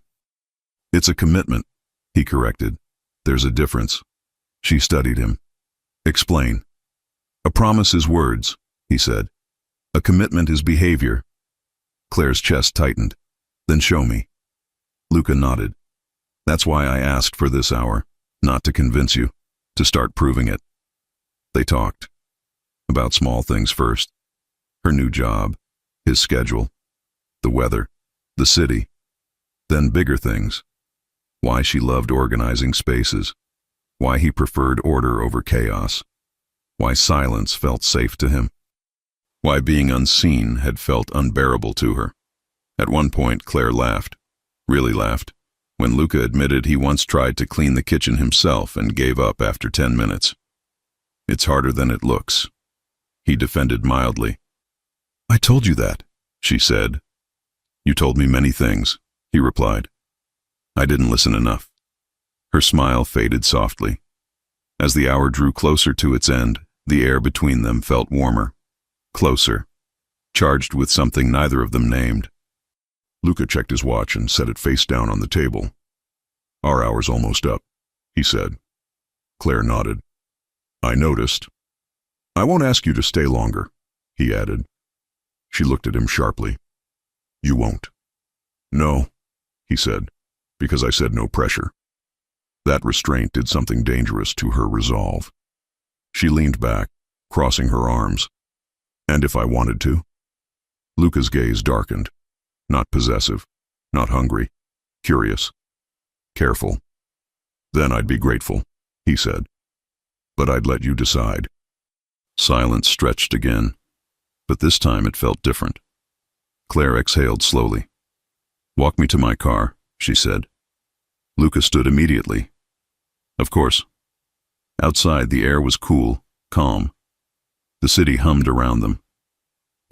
It's a commitment, he corrected. There's a difference. She studied him. Explain. A promise is words, he said. A commitment is behavior. Claire's chest tightened. Then show me. Luca nodded. That's why I asked for this hour, not to convince you, to start proving it. They talked. About small things first. Her new job, his schedule, the weather, the city. Then bigger things. Why she loved organizing spaces. Why he preferred order over chaos. Why silence felt safe to him. Why being unseen had felt unbearable to her. At one point, Claire laughed. Really laughed. When Luca admitted he once tried to clean the kitchen himself and gave up after 10 minutes. It's harder than it looks, he defended mildly. I told you that, she said. You told me many things, he replied. I didn't listen enough. Her smile faded softly. As the hour drew closer to its end, the air between them felt warmer. Closer. Charged with something neither of them named. Luca checked his watch and set it face down on the table. Our hour's almost up, he said. Claire nodded. I noticed. I won't ask you to stay longer, he added. She looked at him sharply. You won't. No, he said, because I said no pressure. That restraint did something dangerous to her resolve. She leaned back, crossing her arms. And if I wanted to? Luca's gaze darkened. Not possessive, not hungry, curious, careful. Then I'd be grateful, he said. But I'd let you decide. Silence stretched again, but this time it felt different. Claire exhaled slowly. Walk me to my car, she said. Luca stood immediately. Of course. Outside the air was cool, calm. The city hummed around them.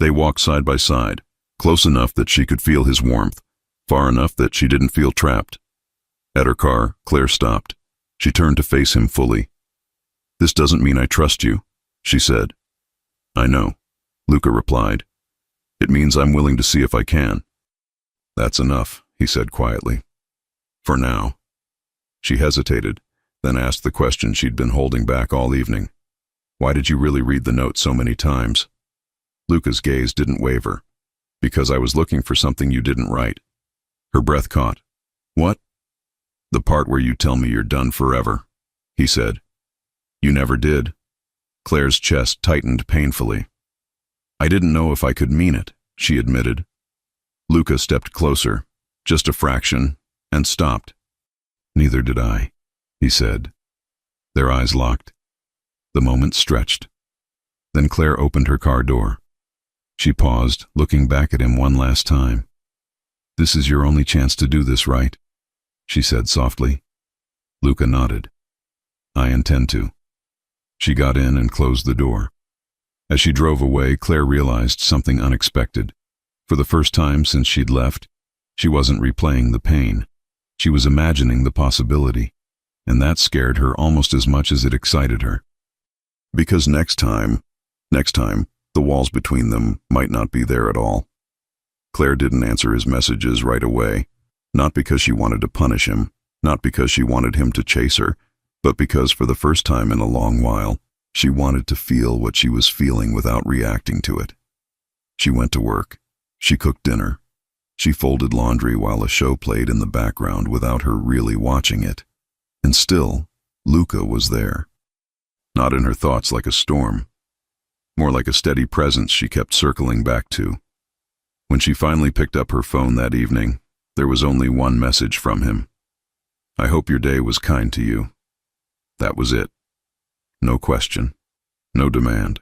They walked side by side, close enough that she could feel his warmth, far enough that she didn't feel trapped. At her car, Claire stopped. She turned to face him fully. This doesn't mean I trust you, she said. I know, Luca replied. It means I'm willing to see if I can. That's enough, he said quietly. For now. She hesitated, then asked the question she'd been holding back all evening. Why did you really read the note so many times? Luca's gaze didn't waver. Because I was looking for something you didn't write. Her breath caught. What? The part where you tell me you're done forever, he said. You never did. Claire's chest tightened painfully. I didn't know if I could mean it, she admitted. Luca stepped closer, just a fraction, and stopped. Neither did I, he said. Their eyes locked. The moment stretched. Then Claire opened her car door. She paused, looking back at him one last time. This is your only chance to do this, right? She said softly. Luca nodded. I intend to. She got in and closed the door. As she drove away, Claire realized something unexpected. For the first time since she'd left, she wasn't replaying the pain. She was imagining the possibility, and that scared her almost as much as it excited her. Because next time, the walls between them might not be there at all. Claire didn't answer his messages right away, not because she wanted to punish him, not because she wanted him to chase her, but because for the first time in a long while, she wanted to feel what she was feeling without reacting to it. She went to work. She cooked dinner. She folded laundry while a show played in the background without her really watching it. And still, Luca was there. Not in her thoughts like a storm. More like a steady presence she kept circling back to. When she finally picked up her phone that evening, there was only one message from him. I hope your day was kind to you. That was it. No question. No demand.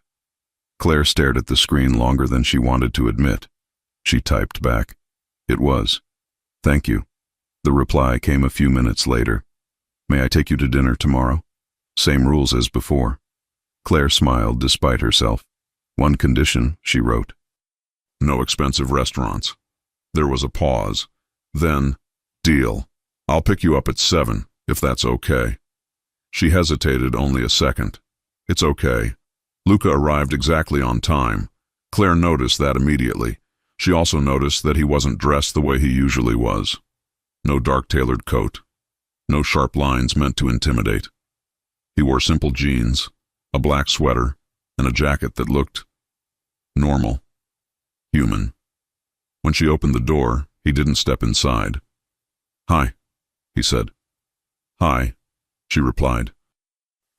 Claire stared at the screen longer than she wanted to admit. She typed back. It was. Thank you. The reply came a few minutes later. May I take you to dinner tomorrow? Same rules as before. Claire smiled despite herself. One condition, she wrote. No expensive restaurants. There was a pause. Then, deal. I'll pick you up at 7, if that's okay. She hesitated only a second. It's okay. Luca arrived exactly on time. Claire noticed that immediately. She also noticed that he wasn't dressed the way he usually was. No dark-tailored coat. No sharp lines meant to intimidate. He wore simple jeans, a black sweater, and a jacket that looked normal, human. When she opened the door, he didn't step inside. Hi, he said. Hi, she replied.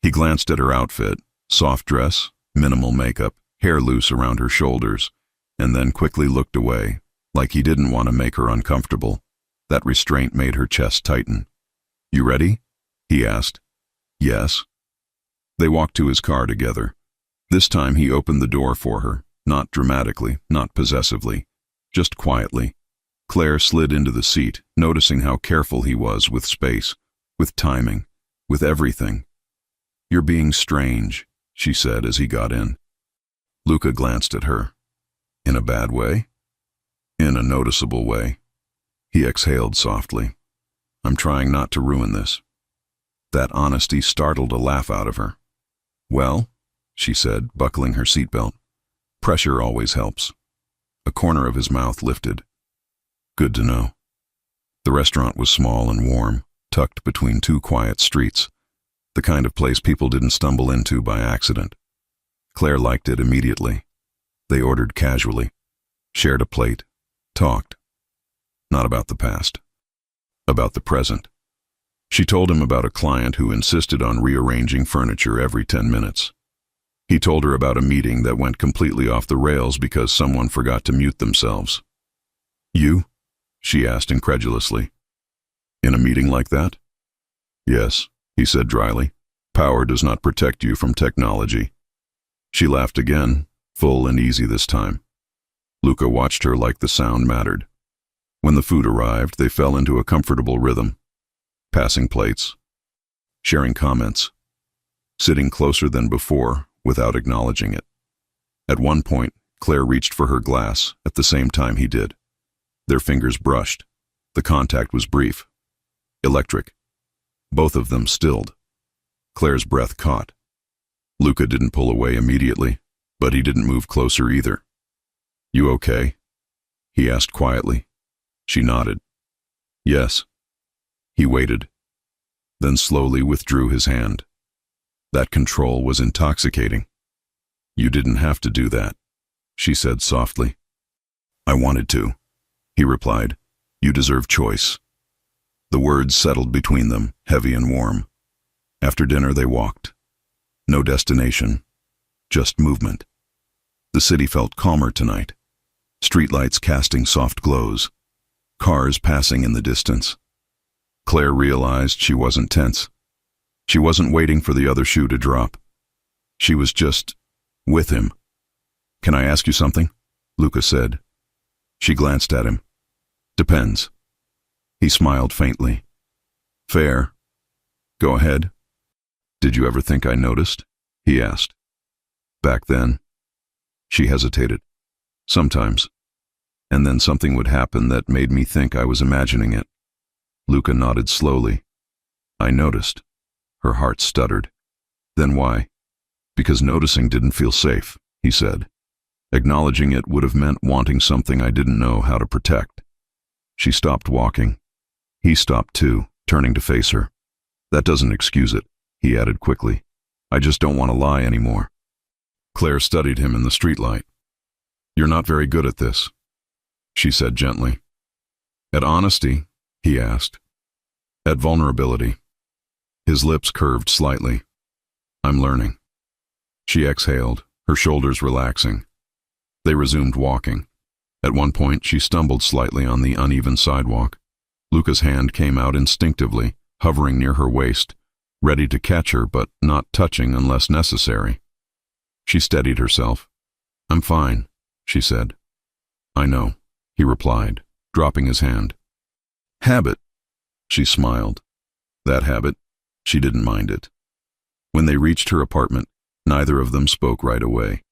He glanced at her outfit, soft dress, minimal makeup, hair loose around her shoulders, and then quickly looked away, like he didn't want to make her uncomfortable. That restraint made her chest tighten. You ready? He asked. Yes. They walked to his car together. This time he opened the door for her, not dramatically, not possessively, just quietly. Claire slid into the seat, noticing how careful he was with space, with timing, with everything. You're being strange, she said as he got in. Luca glanced at her. In a bad way? In a noticeable way. He exhaled softly. I'm trying not to ruin this. That honesty startled a laugh out of her. Well, she said, buckling her seatbelt. Pressure always helps. A corner of his mouth lifted. Good to know. The restaurant was small and warm, tucked between two quiet streets, the kind of place people didn't stumble into by accident. Claire liked it immediately. They ordered casually, shared a plate, talked. Not about the past. About the present. She told him about a client who insisted on rearranging furniture every 10 minutes. He told her about a meeting that went completely off the rails because someone forgot to mute themselves. You? She asked incredulously. In a meeting like that? Yes, he said dryly. Power does not protect you from technology. She laughed again, full and easy this time. Luca watched her like the sound mattered. When the food arrived, they fell into a comfortable rhythm. Passing plates. Sharing comments. Sitting closer than before without acknowledging it. At one point, Claire reached for her glass at the same time he did. Their fingers brushed. The contact was brief. Electric. Both of them stilled. Claire's breath caught. Luca didn't pull away immediately, but he didn't move closer either. You okay? He asked quietly. She nodded. Yes. He waited, then slowly withdrew his hand. That control was intoxicating. You didn't have to do that, she said softly. I wanted to, he replied. You deserve choice. The words settled between them, heavy and warm. After dinner they walked. No destination, just movement. The city felt calmer tonight. Streetlights casting soft glows. Cars passing in the distance. Claire realized she wasn't tense. She wasn't waiting for the other shoe to drop. She was just with him. Can I ask you something? Luca said. She glanced at him. Depends. He smiled faintly. Fair. Go ahead. Did you ever think I noticed? He asked. Back then. She hesitated. Sometimes. And then something would happen that made me think I was imagining it. Luca nodded slowly. I noticed. Her heart stuttered. Then why? Because noticing didn't feel safe, he said. Acknowledging it would have meant wanting something I didn't know how to protect. She stopped walking. He stopped too, turning to face her. That doesn't excuse it, he added quickly. I just don't want to lie anymore. Claire studied him in the streetlight. You're not very good at this, she said gently. At honesty? He asked. At vulnerability. His lips curved slightly. I'm learning. She exhaled, her shoulders relaxing. They resumed walking. At one point, she stumbled slightly on the uneven sidewalk. Luca's hand came out instinctively, hovering near her waist, ready to catch her but not touching unless necessary. She steadied herself. "I'm fine," she said. "I know," he replied, dropping his hand. "Habit," she smiled. That habit, she didn't mind it. When they reached her apartment, neither of them spoke right away.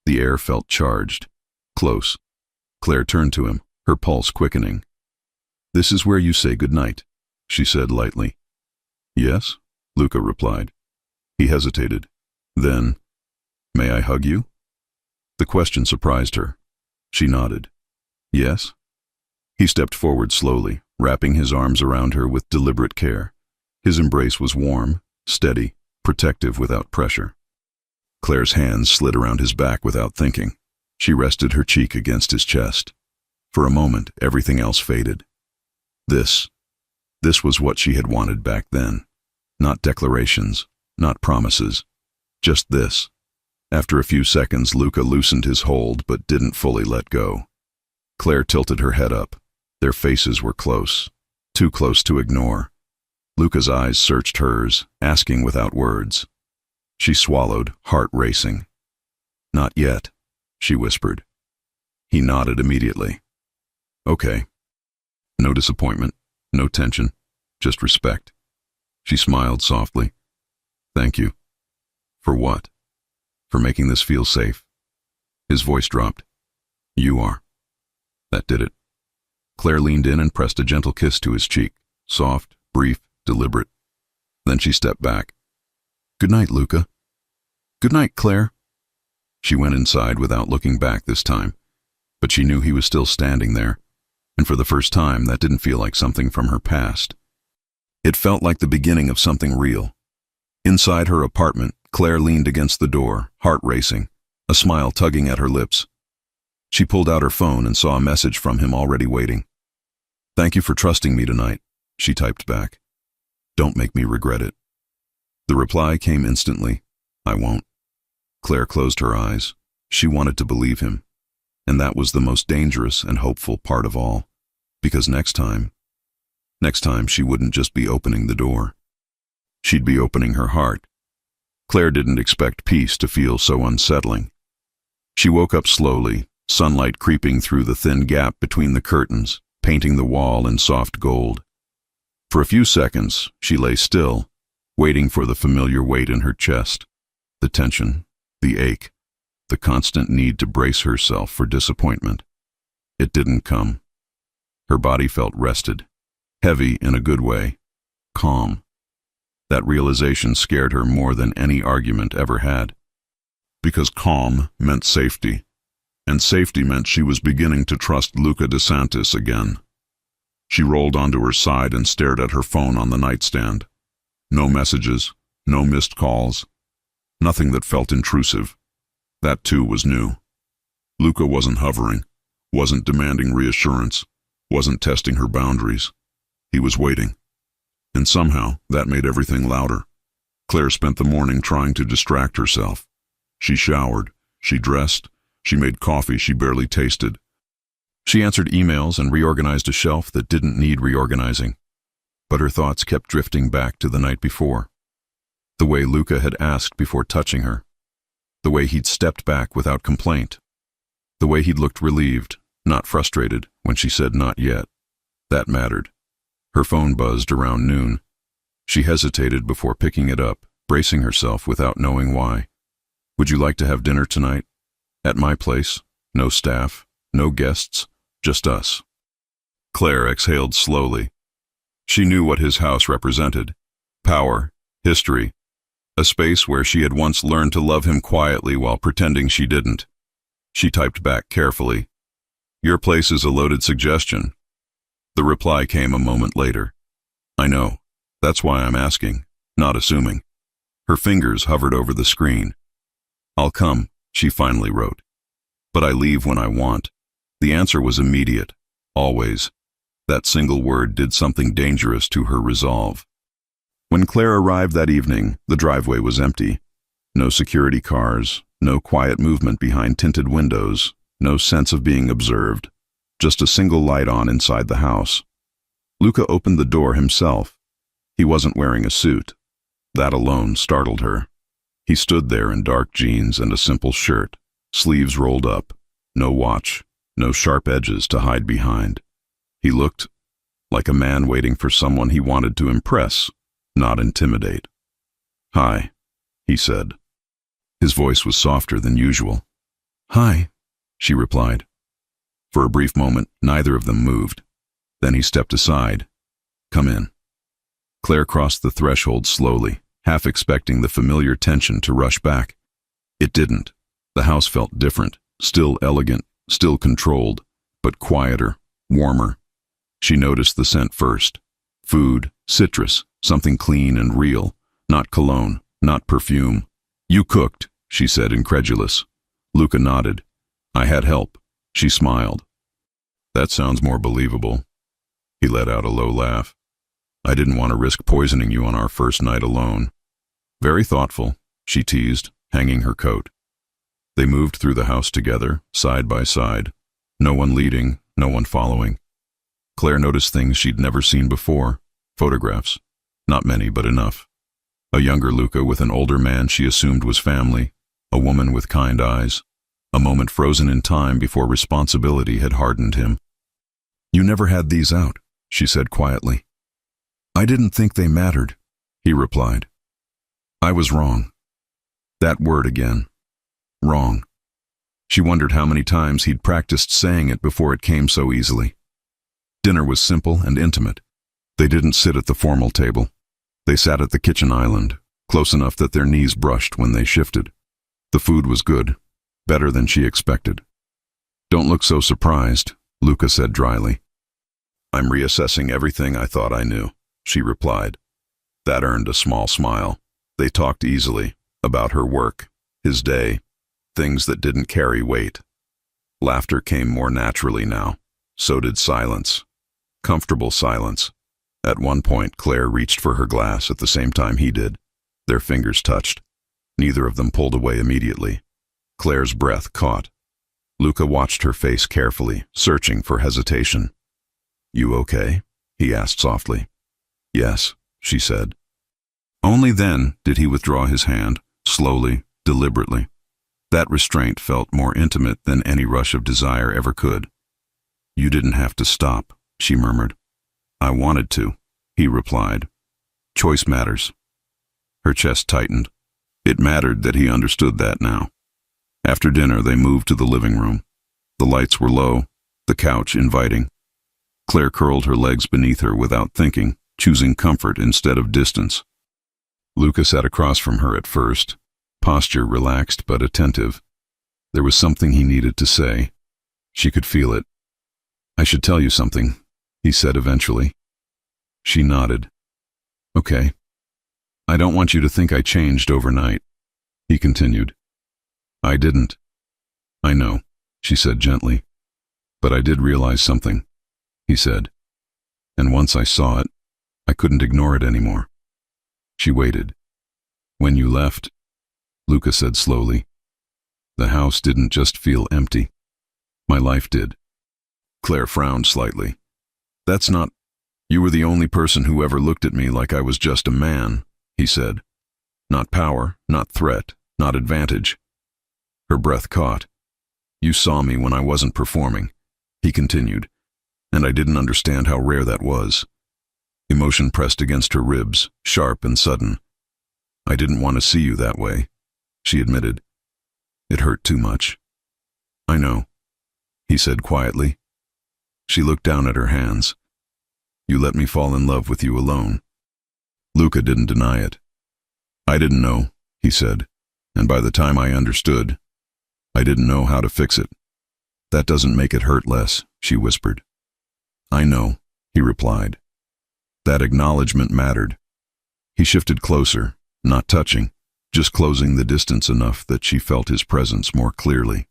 The air felt charged, close. Claire turned to him, her pulse quickening. "This is where you say goodnight," she said lightly. "Yes," Luca replied. He hesitated. Then, "May I hug you?" The question surprised her. She nodded. "Yes?" He stepped forward slowly, wrapping his arms around her with deliberate care. His embrace was warm, steady, protective without pressure. Claire's hands slid around his back without thinking. She rested her cheek against his chest. For a moment, everything else faded. This was what she had wanted back then. Not declarations, not promises. Just this. After a few seconds, Luca loosened his hold but didn't fully let go. Claire tilted her head up. Their faces were close, too close to ignore. Luca's eyes searched hers, asking without words. She swallowed, heart racing. "Not yet," she whispered. He nodded immediately. "Okay." No disappointment, no tension, just respect. She smiled softly. "Thank you." "For what?" "For making this feel safe." His voice dropped. "You are." That did it. Claire leaned in and pressed a gentle kiss to his cheek, soft, brief, deliberate. Then she stepped back. "Good night, Luca." "Good night, Claire." She went inside without looking back this time, but she knew he was still standing there, and for the first time that didn't feel like something from her past. It felt like the beginning of something real. Inside her apartment, Claire leaned against the door, heart racing, a smile tugging at her lips. She pulled out her phone and saw a message from him already waiting. "Thank you for trusting me tonight," she typed back. "Don't make me regret it." The reply came instantly. "I won't." Claire closed her eyes. She wanted to believe him. And that was the most dangerous and hopeful part of all. Because next time she wouldn't just be opening the door. She'd be opening her heart. Claire didn't expect peace to feel so unsettling. She woke up slowly, sunlight creeping through the thin gap between the curtains, painting the wall in soft gold. For a few seconds, she lay still, waiting for the familiar weight in her chest, the tension, the ache, the constant need to brace herself for disappointment. It didn't come. Her body felt rested, heavy in a good way, calm. That realization scared her more than any argument ever had. Because calm meant safety, and safety meant she was beginning to trust Luca DeSantis again. She rolled onto her side and stared at her phone on the nightstand. No messages, no missed calls, nothing that felt intrusive. That too was new. Luca wasn't hovering, wasn't demanding reassurance, wasn't testing her boundaries. He was waiting. And somehow, that made everything louder. Claire spent the morning trying to distract herself. She showered, she dressed, she made coffee she barely tasted. She answered emails and reorganized a shelf that didn't need reorganizing. But her thoughts kept drifting back to the night before. The way Luca had asked before touching her. The way he'd stepped back without complaint. The way he'd looked relieved, not frustrated, when she said not yet. That mattered. Her phone buzzed around noon. She hesitated before picking it up, bracing herself without knowing why. "Would you like to have dinner tonight? At my place. No staff, no guests, just us." Claire exhaled slowly. She knew what his house represented. Power, history, a space where she had once learned to love him quietly while pretending she didn't. She typed back carefully, "Your place is a loaded suggestion." The reply came a moment later. "I know. That's why I'm asking, not assuming." Her fingers hovered over the screen. "I'll come," she finally wrote. "But I leave when I want." The answer was immediate, always. That single word did something dangerous to her resolve. When Claire arrived that evening, the driveway was empty. No security cars, no quiet movement behind tinted windows, no sense of being observed. Just a single light on inside the house. Luca opened the door himself. He wasn't wearing a suit. That alone startled her. He stood there in dark jeans and a simple shirt, sleeves rolled up, no watch, no sharp edges to hide behind. He looked like a man waiting for someone he wanted to impress, not intimidate. "Hi," he said. His voice was softer than usual. "Hi," she replied. For a brief moment, neither of them moved. Then he stepped aside. "Come in." Claire crossed the threshold slowly, half expecting the familiar tension to rush back. It didn't. The house felt different, still elegant, still controlled, but quieter, warmer. She noticed the scent first. Food, citrus, something clean and real, not cologne, not perfume. "You cooked," she said, incredulous. Luca nodded. "I had help." She smiled. "That sounds more believable." He let out a low laugh. "I didn't want to risk poisoning you on our first night alone." "Very thoughtful," she teased, hanging her coat. They moved through the house together, side by side. No one leading, no one following. Claire noticed things she'd never seen before. Photographs. Not many, but enough. A younger Luca with an older man she assumed was family. A woman with kind eyes. A moment frozen in time before responsibility had hardened him. "You never had these out," she said quietly. "I didn't think they mattered," he replied. "I was wrong." That word again. Wrong. She wondered how many times he'd practiced saying it before it came so easily. Dinner was simple and intimate. They didn't sit at the formal table. They sat at the kitchen island, close enough that their knees brushed when they shifted. The food was good, better than she expected. "Don't look so surprised," Luca said dryly. "I'm reassessing everything I thought I knew," she replied. That earned a small smile. They talked easily, about her work, his day, things that didn't carry weight. Laughter came more naturally now. So did silence. Comfortable silence. At one point, Claire reached for her glass at the same time he did. Their fingers touched. Neither of them pulled away immediately. Claire's breath caught. Luca watched her face carefully, searching for hesitation. "You okay?" he asked softly. "Yes," she said. Only then did he withdraw his hand, slowly, deliberately. That restraint felt more intimate than any rush of desire ever could. "You didn't have to stop," she murmured. "I wanted to," he replied. "Choice matters." Her chest tightened. It mattered that he understood that now. After dinner, they moved to the living room. The lights were low, the couch inviting. Claire curled her legs beneath her without thinking, choosing comfort instead of distance. Luca sat across from her at first, posture relaxed but attentive. There was something he needed to say. She could feel it. "I should tell you something," he said eventually. She nodded. "Okay. I don't want you to think I changed overnight," he continued. "I didn't." "I know," she said gently. "But I did realize something," he said. "And once I saw it, I couldn't ignore it anymore." She waited. "When you left," Luca said slowly, "the house didn't just feel empty. My life did." Claire frowned slightly. "That's not... You were the only person who ever looked at me like I was just a man," he said. "Not power, not threat, not advantage." Her breath caught. "You saw me when I wasn't performing," he continued, "and I didn't understand how rare that was." Emotion pressed against her ribs, sharp and sudden. "I didn't want to see you that way," she admitted. "It hurt too much." "I know," he said quietly. She looked down at her hands. "You let me fall in love with you alone." Luca didn't deny it. "I didn't know," he said, "and by the time I understood, I didn't know how to fix it." "That doesn't make it hurt less," she whispered. "I know," he replied. That acknowledgement mattered. He shifted closer, not touching, just closing the distance enough that she felt his presence more clearly.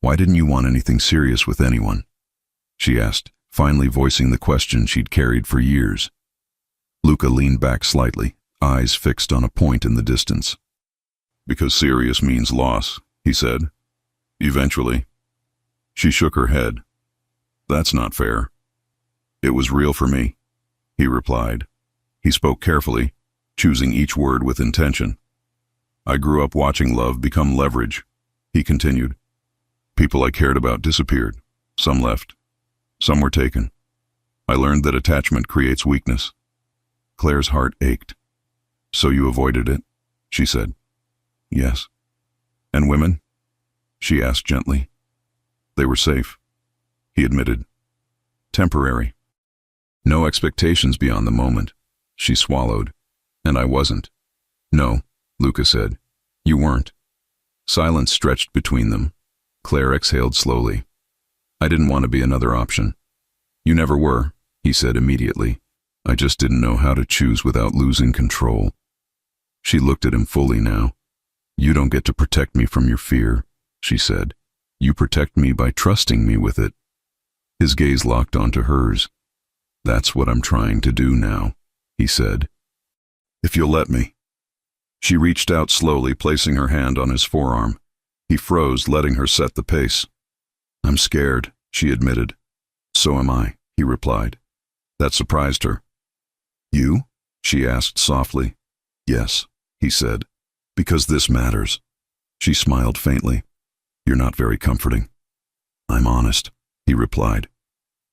"Why didn't you want anything serious with anyone?" she asked, finally voicing the question she'd carried for years. Luca leaned back slightly, eyes fixed on a point in the distance. "Because serious means loss," he said. "Eventually." She shook her head. "That's not fair." "It was real for me," he replied. He spoke carefully, choosing each word with intention. I grew up watching love become leverage, he continued. People I cared about disappeared. Some left. Some were taken. I learned that attachment creates weakness. Claire's heart ached. So you avoided it? She said. Yes. And women? She asked gently. They were safe, he admitted. Temporary. No expectations beyond the moment. She swallowed. And I wasn't. No, Luca said. You weren't. Silence stretched between them. Claire exhaled slowly. I didn't want to be another option. You never were, he said immediately. I just didn't know how to choose without losing control. She looked at him fully now. You don't get to protect me from your fear, she said. You protect me by trusting me with it. His gaze locked onto hers. That's what I'm trying to do now, he said. If you'll let me. She reached out slowly, placing her hand on his forearm. He froze, letting her set the pace. I'm scared, she admitted. So am I, he replied. That surprised her. You? She asked softly. Yes, he said. Because this matters. She smiled faintly. You're not very comforting. I'm honest, he replied.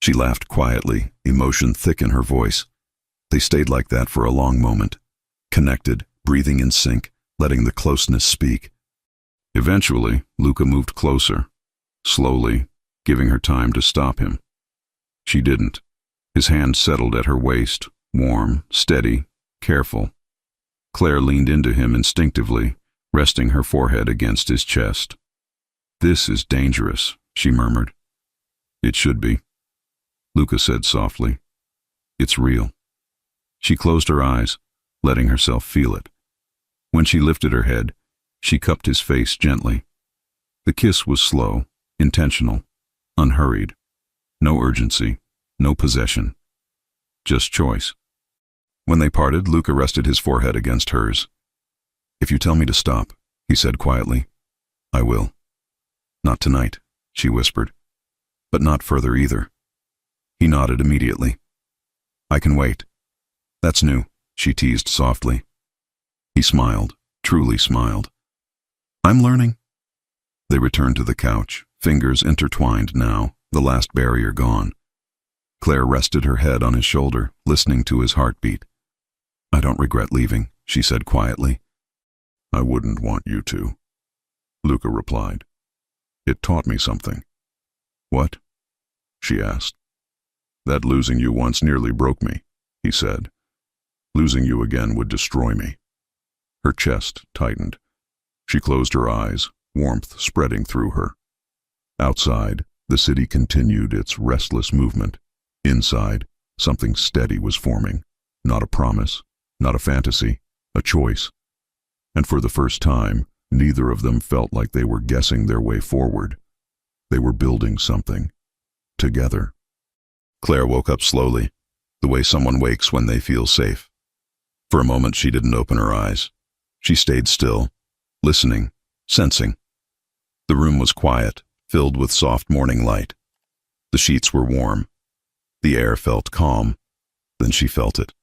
She laughed quietly, emotion thick in her voice. They stayed like that for a long moment, connected, breathing in sync, letting the closeness speak. Eventually, Luca moved closer, slowly, giving her time to stop him. She didn't. His hand settled at her waist, warm, steady, careful. Claire leaned into him instinctively, resting her forehead against his chest. This is dangerous, she murmured. It should be, Luca said softly. It's real. She closed her eyes, letting herself feel it. When she lifted her head, she cupped his face gently. The kiss was slow, intentional, unhurried. No urgency, no possession. Just choice. When they parted, Luca rested his forehead against hers. If you tell me to stop, he said quietly, I will. Not tonight, she whispered. But not further either. He nodded immediately. I can wait. That's new, she teased softly. He smiled, truly smiled. I'm learning. They returned to the couch, fingers intertwined now, the last barrier gone. Claire rested her head on his shoulder, listening to his heartbeat. I don't regret leaving, she said quietly. I wouldn't want you to, Luca replied. It taught me something. What? She asked. That losing you once nearly broke me, he said. Losing you again would destroy me. Her chest tightened. She closed her eyes, warmth spreading through her. Outside, the city continued its restless movement. Inside, something steady was forming. Not a promise, not a fantasy, a choice. And for the first time, neither of them felt like they were guessing their way forward. They were building something. Together. Claire woke up slowly, the way someone wakes when they feel safe. For a moment she didn't open her eyes. She stayed still, listening, sensing. The room was quiet, filled with soft morning light. The sheets were warm. The air felt calm. Then she felt it.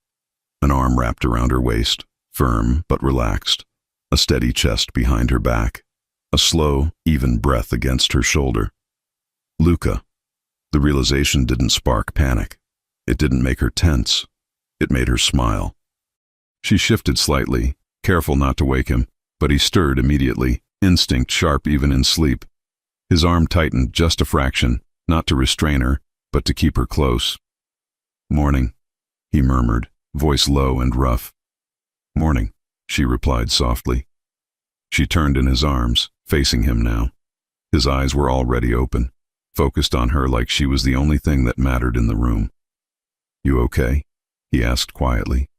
An arm wrapped around her waist, firm but relaxed. A steady chest behind her back. A slow, even breath against her shoulder. Luca. The realization didn't spark panic. It didn't make her tense. It made her smile. She shifted slightly, careful not to wake him, but he stirred immediately, instinct sharp even in sleep. His arm tightened just a fraction, not to restrain her, but to keep her close. Morning, he murmured, voice low and rough. Morning, she replied softly. She turned in his arms, facing him now. His eyes were already open, focused on her like she was the only thing that mattered in the room. You okay? He asked quietly.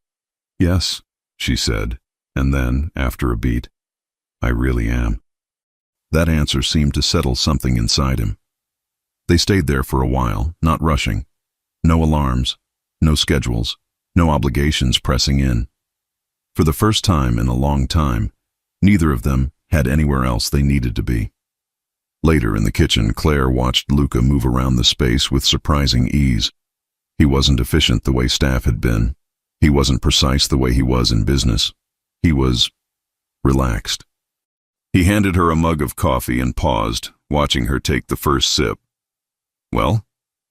Yes, she said, and then, after a beat, I really am. That answer seemed to settle something inside him. They stayed there for a while, not rushing. No alarms, no schedules, no obligations pressing in. For the first time in a long time, neither of them had anywhere else they needed to be. Later in the kitchen, Claire watched Luca move around the space with surprising ease. He wasn't efficient the way staff had been. He wasn't precise the way he was in business. He was relaxed. He handed her a mug of coffee and paused, watching her take the first sip. "Well?"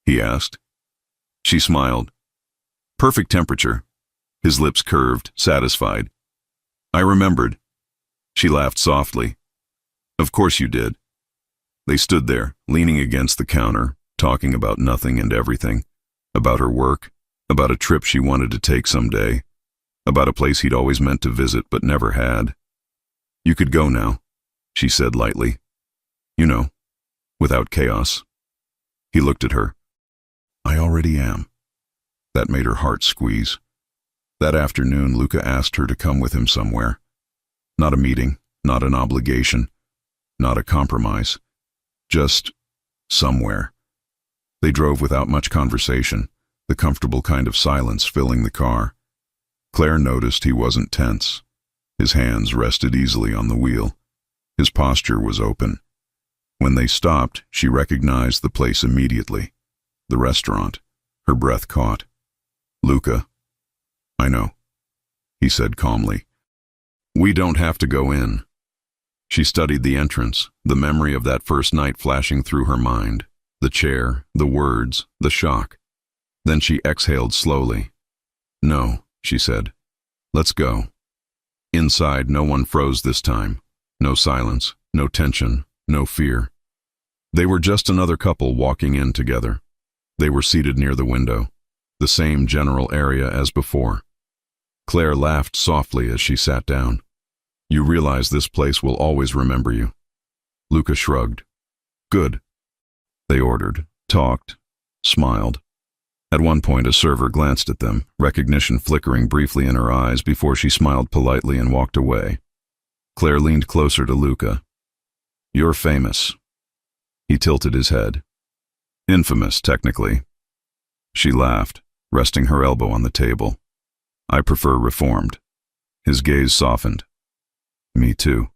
he asked. She smiled. "Perfect temperature." His lips curved, satisfied. "I remembered." She laughed softly. "Of course you did." They stood there, leaning against the counter, talking about nothing and everything. About her work, about a trip she wanted to take someday, about a place he'd always meant to visit but never had. "You could go now," she said lightly. "You know, without chaos." He looked at her. "I already am." That made her heart squeeze. That afternoon, Luca asked her to come with him somewhere. Not a meeting, not an obligation, not a compromise. Just somewhere. They drove without much conversation, the comfortable kind of silence filling the car. Claire noticed he wasn't tense. His hands rested easily on the wheel. His posture was open. When they stopped, she recognized the place immediately. The restaurant. Her breath caught. "Luca." "I know," he said calmly. "We don't have to go in." She studied the entrance, the memory of that first night flashing through her mind, the chair, the words, the shock. Then she exhaled slowly. "No," she said. "Let's go." Inside, no one froze this time. No silence, no tension, no fear. They were just another couple walking in together. They were seated near the window, the same general area as before. Claire laughed softly as she sat down. "You realize this place will always remember you." Luca shrugged. "Good." They ordered, talked, smiled. At one point, a server glanced at them, recognition flickering briefly in her eyes before she smiled politely and walked away. Claire leaned closer to Luca. "You're famous." He tilted his head. "Infamous, technically." She laughed, resting her elbow on the table. "I prefer reformed." His gaze softened. "Me too."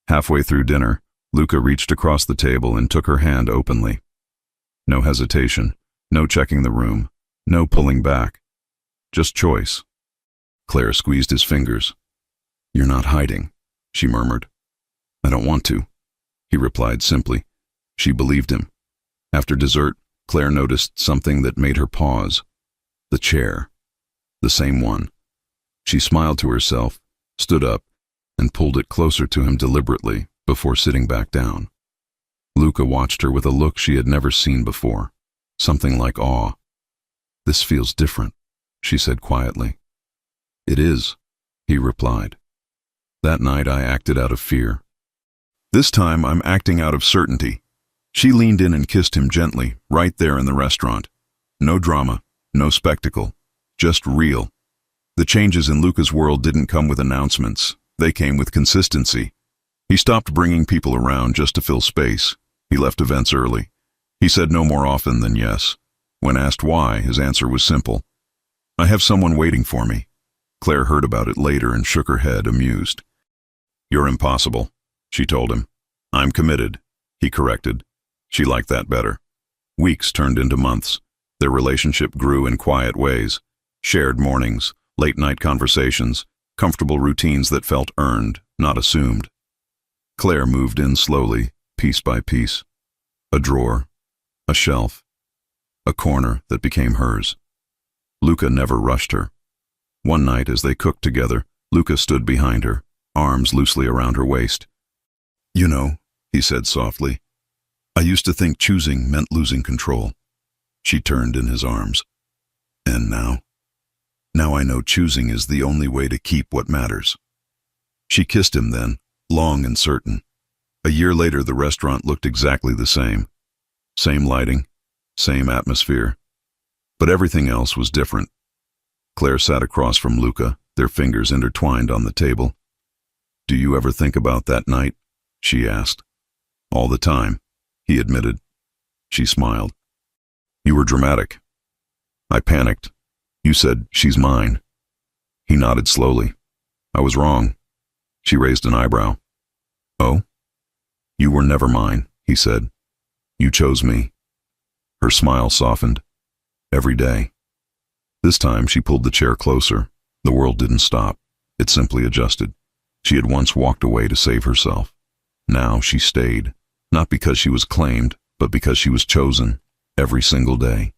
Halfway through dinner, Luca reached across the table and took her hand openly. No hesitation, no checking the room, no pulling back. Just choice. Claire squeezed his fingers. "You're not hiding," she murmured. "I don't want to," he replied simply. She believed him. After dessert, Claire noticed something that made her pause. The chair. The same one. She smiled to herself, stood up, and pulled it closer to him deliberately before sitting back down. Luca watched her with a look she had never seen before, something like awe. "This feels different," she said quietly. "It is," he replied. "That night I acted out of fear. This time I'm acting out of certainty." She leaned in and kissed him gently, right there in the restaurant. No drama, no spectacle, just real. The changes in Luca's world didn't come with announcements. They came with consistency. He stopped bringing people around just to fill space. He left events early. He said no more often than yes. When asked why, his answer was simple. "I have someone waiting for me." Claire heard about it later and shook her head, amused. "You're impossible," she told him. "I'm committed," he corrected. She liked that better. Weeks turned into months. Their relationship grew in quiet ways. Shared mornings, late-night conversations, comfortable routines that felt earned, not assumed. Claire moved in slowly, piece by piece. A drawer, a shelf, a corner that became hers. Luca never rushed her. One night, as they cooked together, Luca stood behind her, arms loosely around her waist. "You know," he said softly, "I used to think choosing meant losing control." She turned in his arms. "And now? Now I know choosing is the only way to keep what matters." She kissed him then, long and certain. A year later, the restaurant looked exactly the same. Same lighting, same atmosphere. But everything else was different. Claire sat across from Luca, their fingers intertwined on the table. "Do you ever think about that night?" she asked. "All the time," he admitted. She smiled. "You were dramatic. I panicked. You said, 'She's mine.'" He nodded slowly. "I was wrong." She raised an eyebrow. "Oh?" "You were never mine," he said. "You chose me." Her smile softened. "Every day." This time she pulled the chair closer. The world didn't stop. It simply adjusted. She had once walked away to save herself. Now she stayed, not because she was claimed, but because she was chosen, every single day.